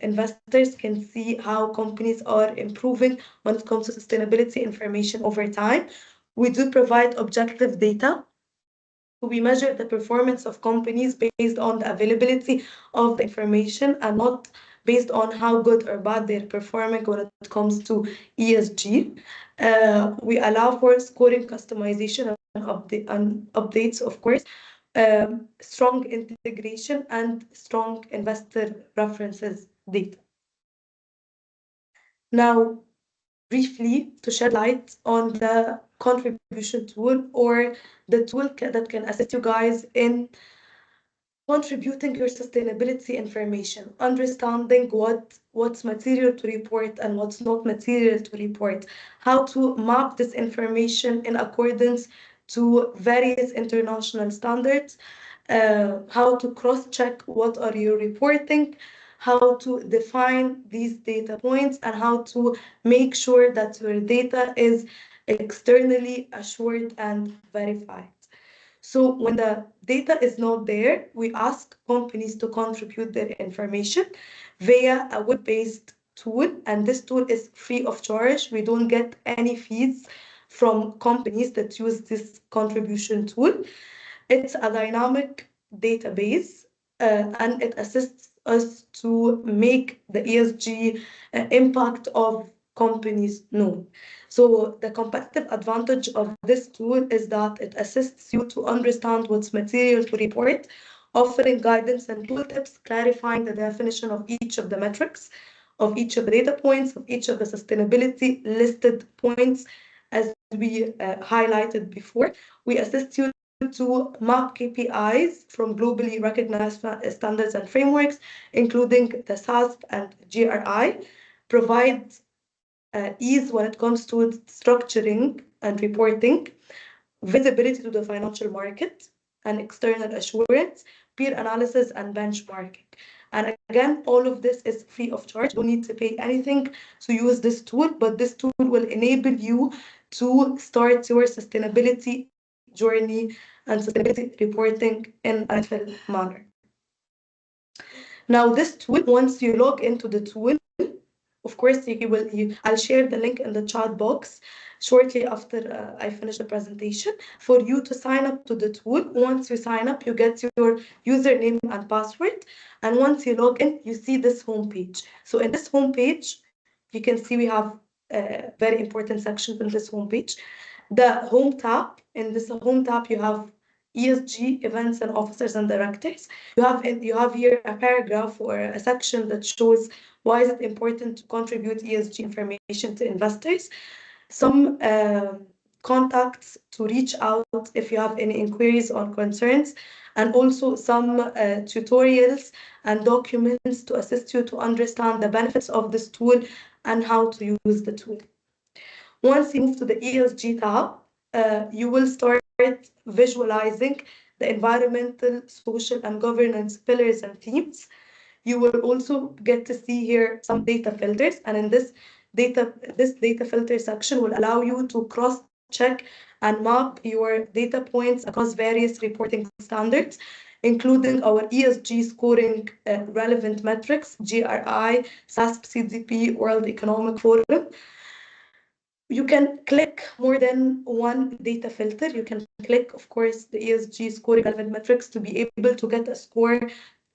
Speaker 1: investors can see how companies are improving when it comes to sustainability information over time. We do provide objective data. We measure the performance of companies based on the availability of the information and not based on how good or bad they're performing when it comes to ESG. We allow for scoring customization and updates, of course, strong integration and strong investor references data. Now, briefly, to shed light on the contribution tool or the tool that can assist you guys in contributing your sustainability information, understanding what's material to report and what's not material to report, how to map this information in accordance to various international standards, how to cross-check what are you reporting, how to define these data points, and how to make sure that your data is externally assured and verified. So when the data is not there, we ask companies to contribute their information via a web-based tool, and this tool is free of charge. We don't get any fees from companies that use this contribution tool. It's a dynamic database, and it assists us to make the ESG impact of companies known. So the competitive advantage of this tool is that it assists you to understand what's material to report, offering guidance and tooltips, clarifying the definition of each of the metrics, of each of the data points, of each of the sustainability listed points, as we highlighted before. We assist you to map KPIs from globally recognized standards and frameworks, including the SASB and GRI, provide ease when it comes to structuring and reporting, visibility to the financial market, and external assurance, peer analysis, and benchmarking. And again, all of this is free of charge. You don't need to pay anything to use this tool, but this tool will enable you to start your sustainability journey and sustainability reporting in a natural manner. Now, this tool, once you log into the tool, of course, I'll share the link in the chat box shortly after I finish the presentation for you to sign up to the tool. Once you sign up, you get your username and password. And once you log in, you see this homepage. So in this homepage, you can see we have very important sections in this homepage. The home tab, in this home tab, you have ESG events and officers and directors. You have here a paragraph or a section that shows why is it important to contribute ESG information to investors. Some contacts to reach out if you have any inquiries or concerns, and also some tutorials and documents to assist you to understand the benefits of this tool and how to use the tool. Once you move to the ESG tab, you will start visualizing the environmental, social, and governance pillars and themes. You will also get to see here some data filters, and in this data filter section will allow you to cross check and map your data points across various reporting standards, including our ESG scoring relevant metrics, GRI, SASP, CDP, World Economic Forum. You can click more than one data filter. You can click, of course, the ESG scoring relevant metrics to be able to get a score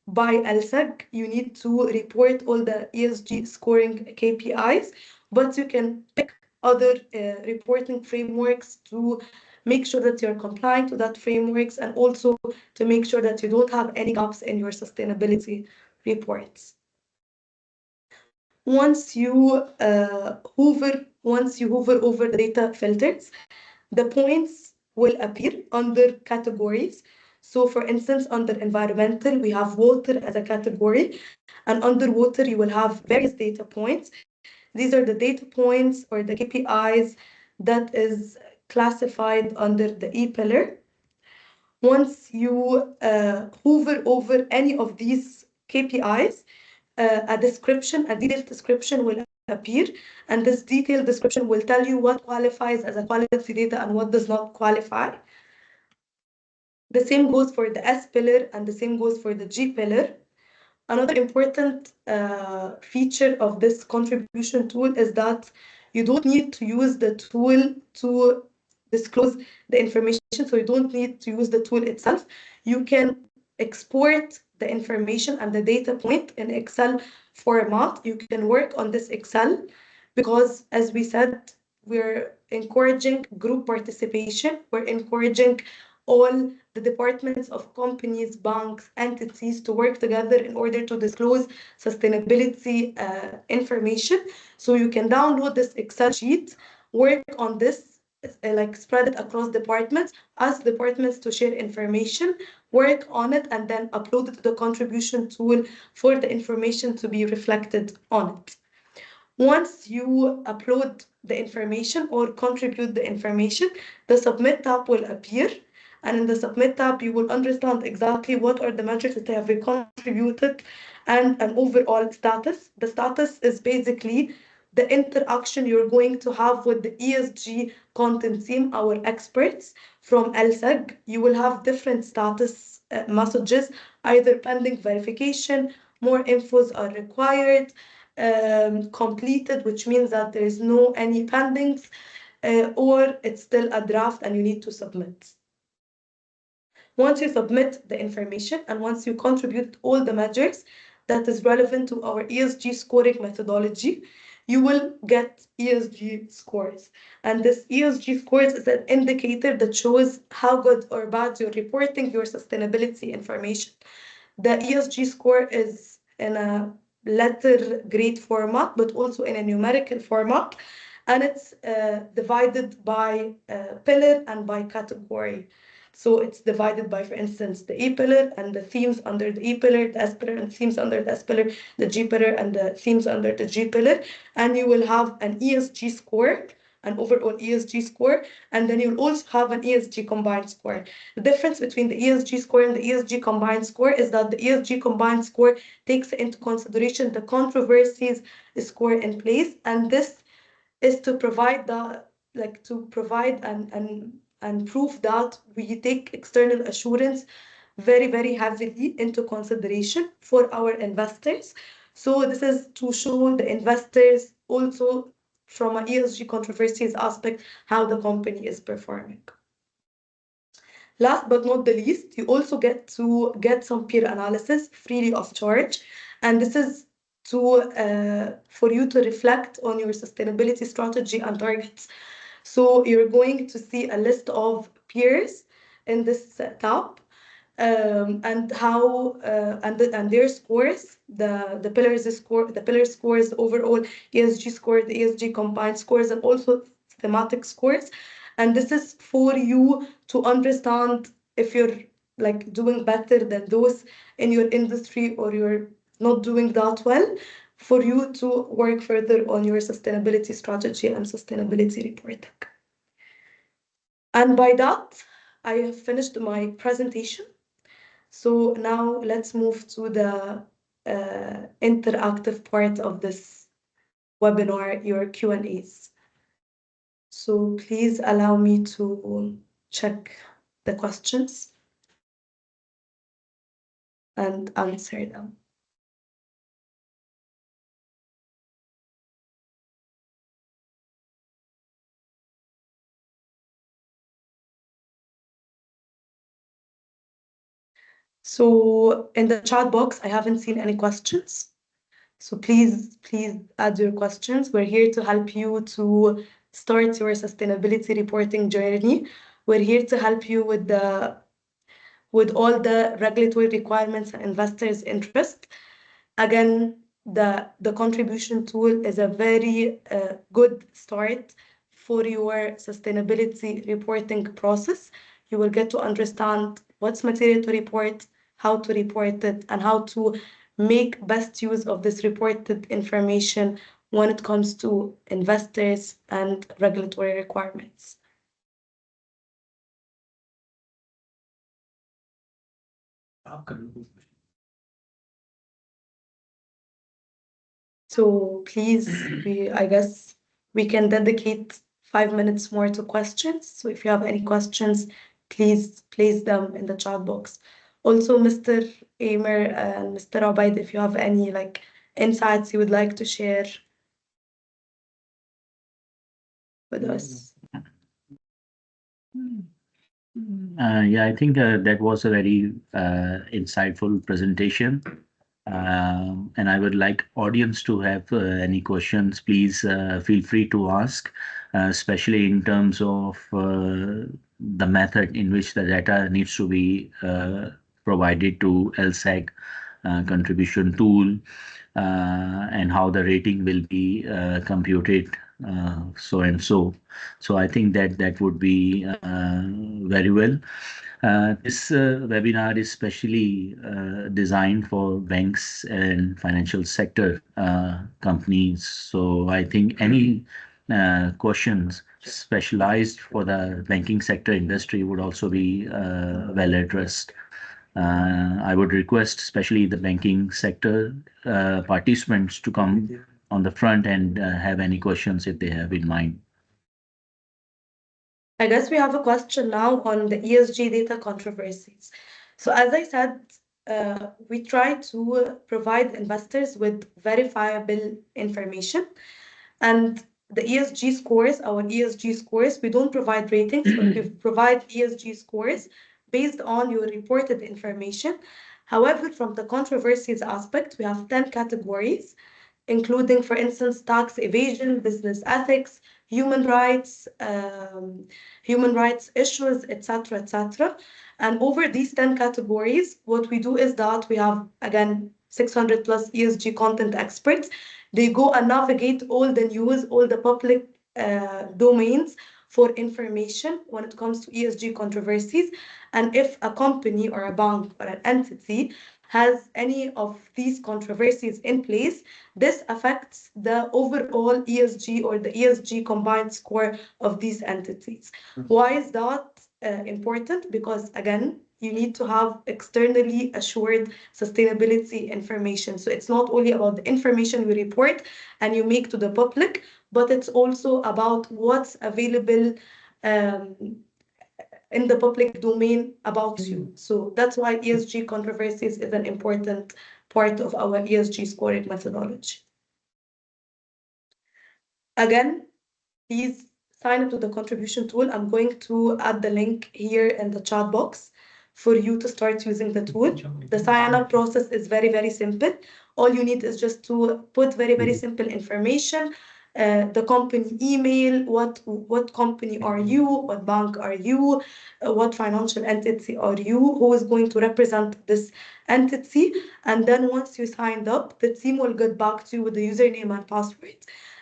Speaker 1: by LSEG. You need to report all the ESG scoring KPIs, but you can pick other reporting frameworks to make sure that you're compliant to that frameworks, and also to make sure that you don't have any gaps in your sustainability reports. Once you hover over the data filters, the points will appear under categories. So for instance, under environmental, we have water as a category, and under water, you will have various data points. These are the data points or the KPIs that is classified under the E pillar. Once you hover over any of these KPIs, a detailed description will appear, and this detailed description will tell you what qualifies as a quality data and what does not qualify. The same goes for the S pillar, and the same goes for the G pillar. Another important feature of this contribution tool is that you don't need to use the tool to disclose the information, so you don't need to use the tool itself. You can export the information and the data point in Excel format. You can work on this Excel because, as we said, we're encouraging group participation. We're encouraging all the departments of companies, banks, entities to work together in order to disclose sustainability information. So you can download this Excel sheet, work on this, like spread it across departments, ask departments to share information, work on it, and then upload it to the contribution tool for the information to be reflected on it. Once you upload the information or contribute the information, the Submit tab will appear. And in the Submit tab, you will understand exactly what are the metrics that have been contributed and an overall status. The status is basically the interaction you're going to have with the ESG content team, our experts from LSEG. You will have different status messages, either pending verification, more infos are required, completed, which means that there is no any pendings, or it's still a draft and you need to submit. Once you submit the information and once you contribute all the measures that is relevant to our ESG scoring methodology, you will get ESG scores. And this ESG scores is an indicator that shows how good or bad you're reporting your sustainability information. The ESG score is in a letter grade format, but also in a numerical format, and it's divided by pillar and by category. So it's divided by, for instance, the E pillar and the themes under the E pillar, the S pillar and themes under the S pillar, the G pillar and the themes under the G pillar, and you will have an ESG score, an overall ESG score, and then you'll also have an ESG combined score. The difference between the ESG score and the ESG combined score is that the ESG combined score takes into consideration the controversies score in place, and this is to provide and prove that we take external assurance very, very heavily into consideration for our investors. So this is to show the investors also from an ESG controversies aspect how the company is performing. Last but not the least, you also get to get some peer analysis freely of charge, and this is for you to reflect on your sustainability strategy and targets. So you're going to see a list of peers in this tab, and how and their scores, the pillar scores, the overall ESG score, the ESG combined scores, and also thematic scores. And this is for you to understand if you're like doing better than those in your industry or you're not doing that well, for you to work further on your sustainability strategy and sustainability reporting. And by that, I have finished my presentation. So now let's move to the interactive part of this webinar, your Q&As. So please allow me to check the questions and answer them. So in the chat box, I haven't seen any questions. So please add your questions. We're here to help you to start your sustainability reporting journey. We're here to help you with all the regulatory requirements and investors' interest. Again, the contribution tool is a very good start for your sustainability reporting process. You will get to understand what's material to report, how to report it, and how to make best use of this reported information when it comes to investors and regulatory requirements. So please, I guess we can dedicate 5 minutes more to questions. So if you have any questions, please place them in the chat box. Also, Mr. Amer and Mr. Obaid, if you have any insights you would like to share with us.
Speaker 2: Yeah, I think that was a very insightful presentation. And I would like audience to have any questions. Please feel free to ask, especially in terms of the method in which the data needs to be provided to LSEG contribution tool, and how the rating will be computed, so and so. So I think that would be very well. This webinar is specially designed for banks and financial sector companies. So I think any questions specialized for the banking sector industry would also be well addressed. I would request, especially the banking sector participants, to come on the front and have any questions if they have in mind.
Speaker 1: I guess we have a question now on the ESG data controversies. So as I said, we try to provide investors with verifiable information. And the ESG scores, our ESG scores, we don't provide ratings, but we provide ESG scores based on your reported information. However, from the controversies aspect, we have 10 categories, including, for instance, tax evasion, business ethics, human rights, issues, etc., etc. And over these 10 categories, what we do is that we have, again, 600 plus ESG content experts. They go and navigate all the news, all the public domains for information when it comes to ESG controversies. And if a company or a bank or an entity has any of these controversies in place, this affects the overall ESG or the ESG combined score of these entities. Why is that important? Because again, you need to have externally assured sustainability information. So it's not only about the information you report and you make to the public, but it's also about what's available in the public domain about you. So that's why ESG controversies is an important part of our ESG scoring methodology. Again, please sign up to the contribution tool. I'm going to add the link here in the chat box for you to start using the tool. The sign up process is very, very simple. All you need is just to put very, very simple information, the company email, what company are you, what bank are you, what financial entity are you, who is going to represent this entity. And then once you signed up, the team will get back to you with the username and password.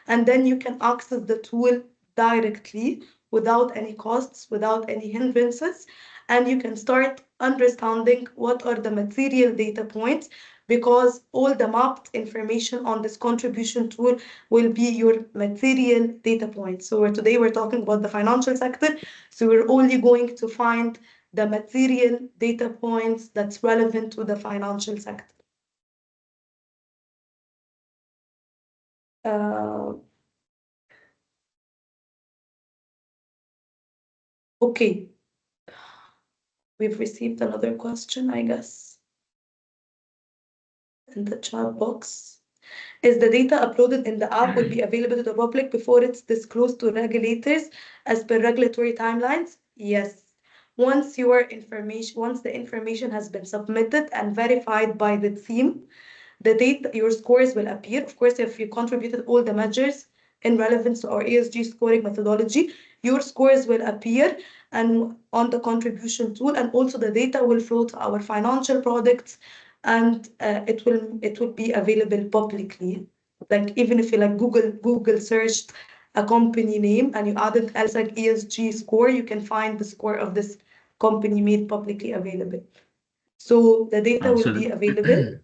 Speaker 1: And then you can access the tool directly without any costs, without any hindrances, and you can start understanding what are the material data points, because all the mapped information on this contribution tool will be your material data points. So today we're talking about the financial sector, so we're only going to find the material data points that's relevant to the financial sector. Okay. We've received another question, I guess, in the chat box. Is the data uploaded in the app will be available to the public before it's disclosed to regulators as per regulatory timelines? Yes. Once the information has been submitted and verified by the team, the data, your scores will appear. Of course, if you contributed all the measures in relevance to our ESG scoring methodology, your scores will appear and on the contribution tool, and also the data will flow to our financial products, and it will be available publicly. Like even if you like Google searched a company name and you added LSEG ESG score, you can find the score of this company made publicly available. So the data will be available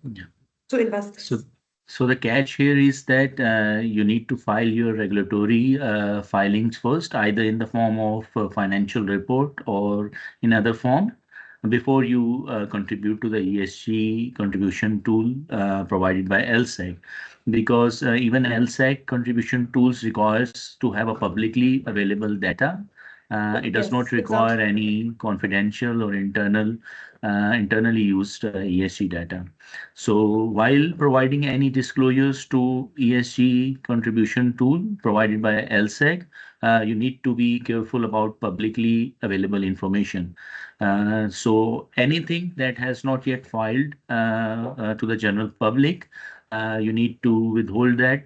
Speaker 1: to investors.
Speaker 2: So the catch here is that you need to file your regulatory filings first, either in the form of a financial report or in other form, before you contribute to the ESG contribution tool provided by LSEG. Because even LSEG contribution tools requires to have a publicly available data. It does not require any confidential or internally used ESG data. So while providing any disclosures to ESG contribution tool provided by LSEG, you need to be careful about publicly available information. So anything that has not yet filed to the general public, you need to withhold that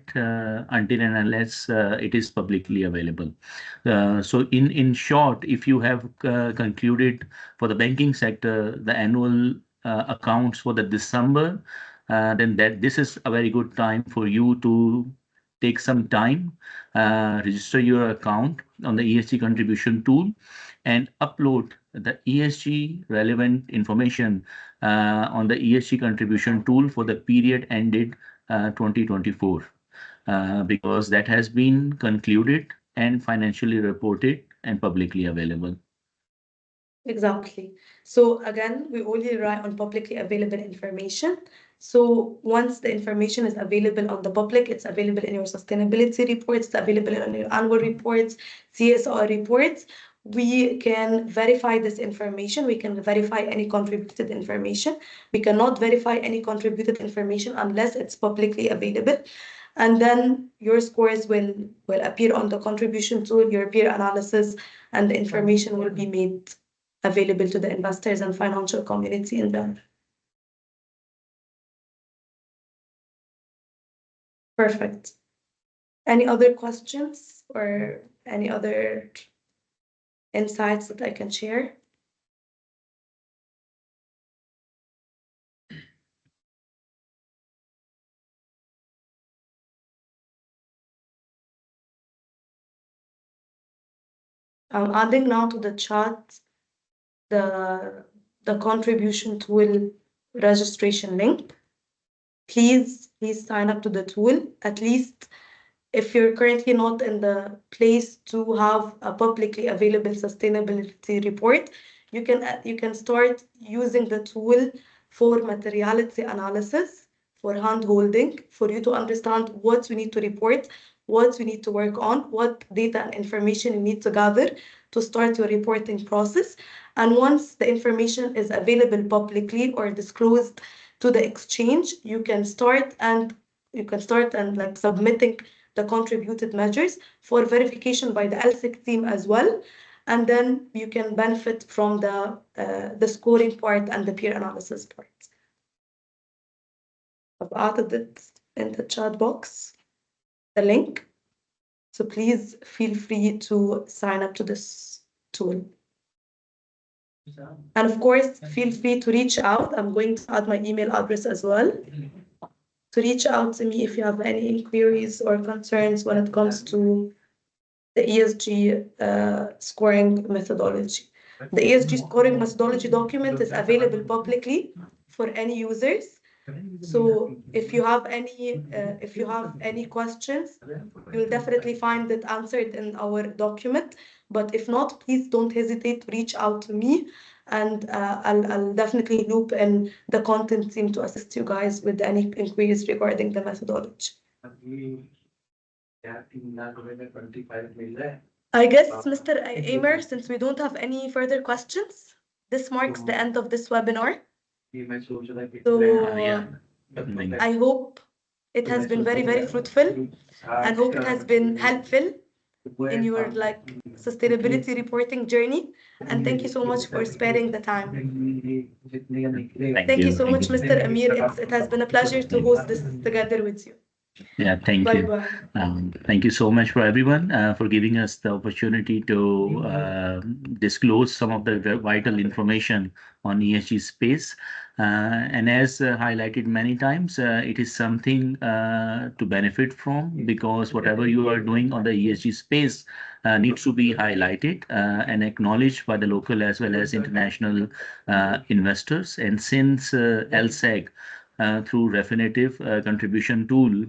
Speaker 2: until and unless it is publicly available. So in short, if you have concluded for the banking sector the annual accounts for the December, then this is a very good time for you to take some time, register your account on the ESG contribution tool, and upload the ESG relevant information on the ESG contribution tool for the period ended 2024, because that has been concluded and financially reported and publicly available.
Speaker 1: Exactly. So again, we only rely on publicly available information. So once the information is available on the public, it's available in your sustainability reports, it's available in your annual reports, CSR reports. We can verify this information. We can verify any contributed information. We cannot verify any contributed information unless it's publicly available. And then your scores will appear on the contribution tool, your peer analysis, and the information will be made available to the investors and financial community in general. Perfect. Any other questions or any other insights that I can share? I'm adding now to the chat the contribution tool registration link. Please sign up to the tool. At least if you're currently not in the place to have a publicly available sustainability report, you can start using the tool for materiality analysis, for hand-holding, for you to understand what we need to report, what we need to work on, what data and information you need to gather to start your reporting process. And once the information is available publicly or disclosed to the exchange, you can start and like submitting the contributed measures for verification by the LSEG team as well. And then you can benefit from the scoring part and the peer analysis part. I've added it in the chat box, the link. So please feel free to sign up to this tool. And of course, feel free to reach out. I'm going to add my email address as well. To reach out to me if you have any inquiries or concerns when it comes to the ESG scoring methodology. The ESG scoring methodology document is available publicly for any users. So if you have any questions, you'll definitely find it answered in our document. But if not, please don't hesitate to reach out to me, and I'll definitely loop in the content team to assist you guys with any inquiries regarding the methodology. I guess, Mr. Amer, since we don't have any further questions, this marks the end of this webinar. So I hope it has been very, very fruitful and hope it has been helpful in your sustainability reporting journey. And thank you so much for sparing the time. Thank you so much, Mr. Amir. It has been a pleasure to host this together with you.
Speaker 2: Yeah, thank
Speaker 1: Bye
Speaker 2: you.
Speaker 1: bye.
Speaker 2: Thank you so much for everyone for giving us the opportunity to disclose some of the vital information on ESG space. And as highlighted many times, it is something to benefit from, because whatever you are doing on the ESG space needs to be highlighted and acknowledged by the local as well as international investors. And since LSEG through Refinitiv contribution tool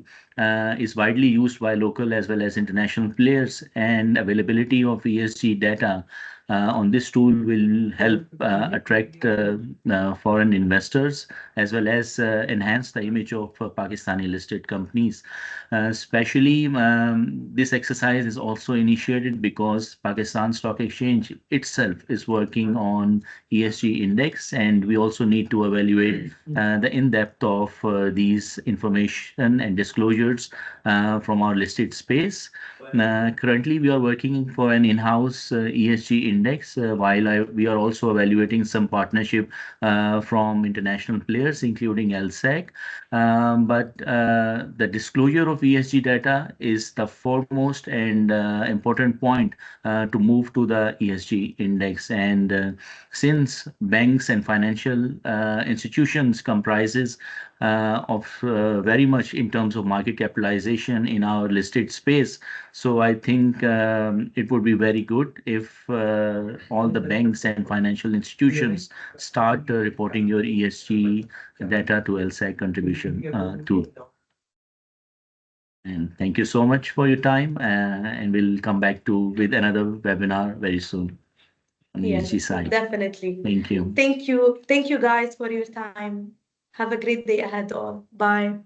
Speaker 2: is widely used by local as well as international players, and availability of ESG data on this tool will help attract foreign investors as well as enhance the image of Pakistani listed companies. Especially this exercise is also initiated because Pakistan Stock Exchange itself is working on ESG index, and we also need to evaluate the in-depth of these information and disclosures from our listed space. Currently, we are working for an in-house ESG index, while we are also evaluating some partnership from international players, including LSEG. But the disclosure of ESG data is the foremost and important point to move to the ESG index. And since banks and financial institutions comprises of very much in terms of market capitalization in our listed space. So I think it would be very good if all the banks and financial institutions start reporting your ESG data to LSEG contribution tool. And thank you so much for your time, and we'll come back with another webinar very soon on the ESG side.
Speaker 1: Definitely.
Speaker 2: Thank you.
Speaker 1: Thank you. Thank you guys for your time. Have a great day ahead all. Bye.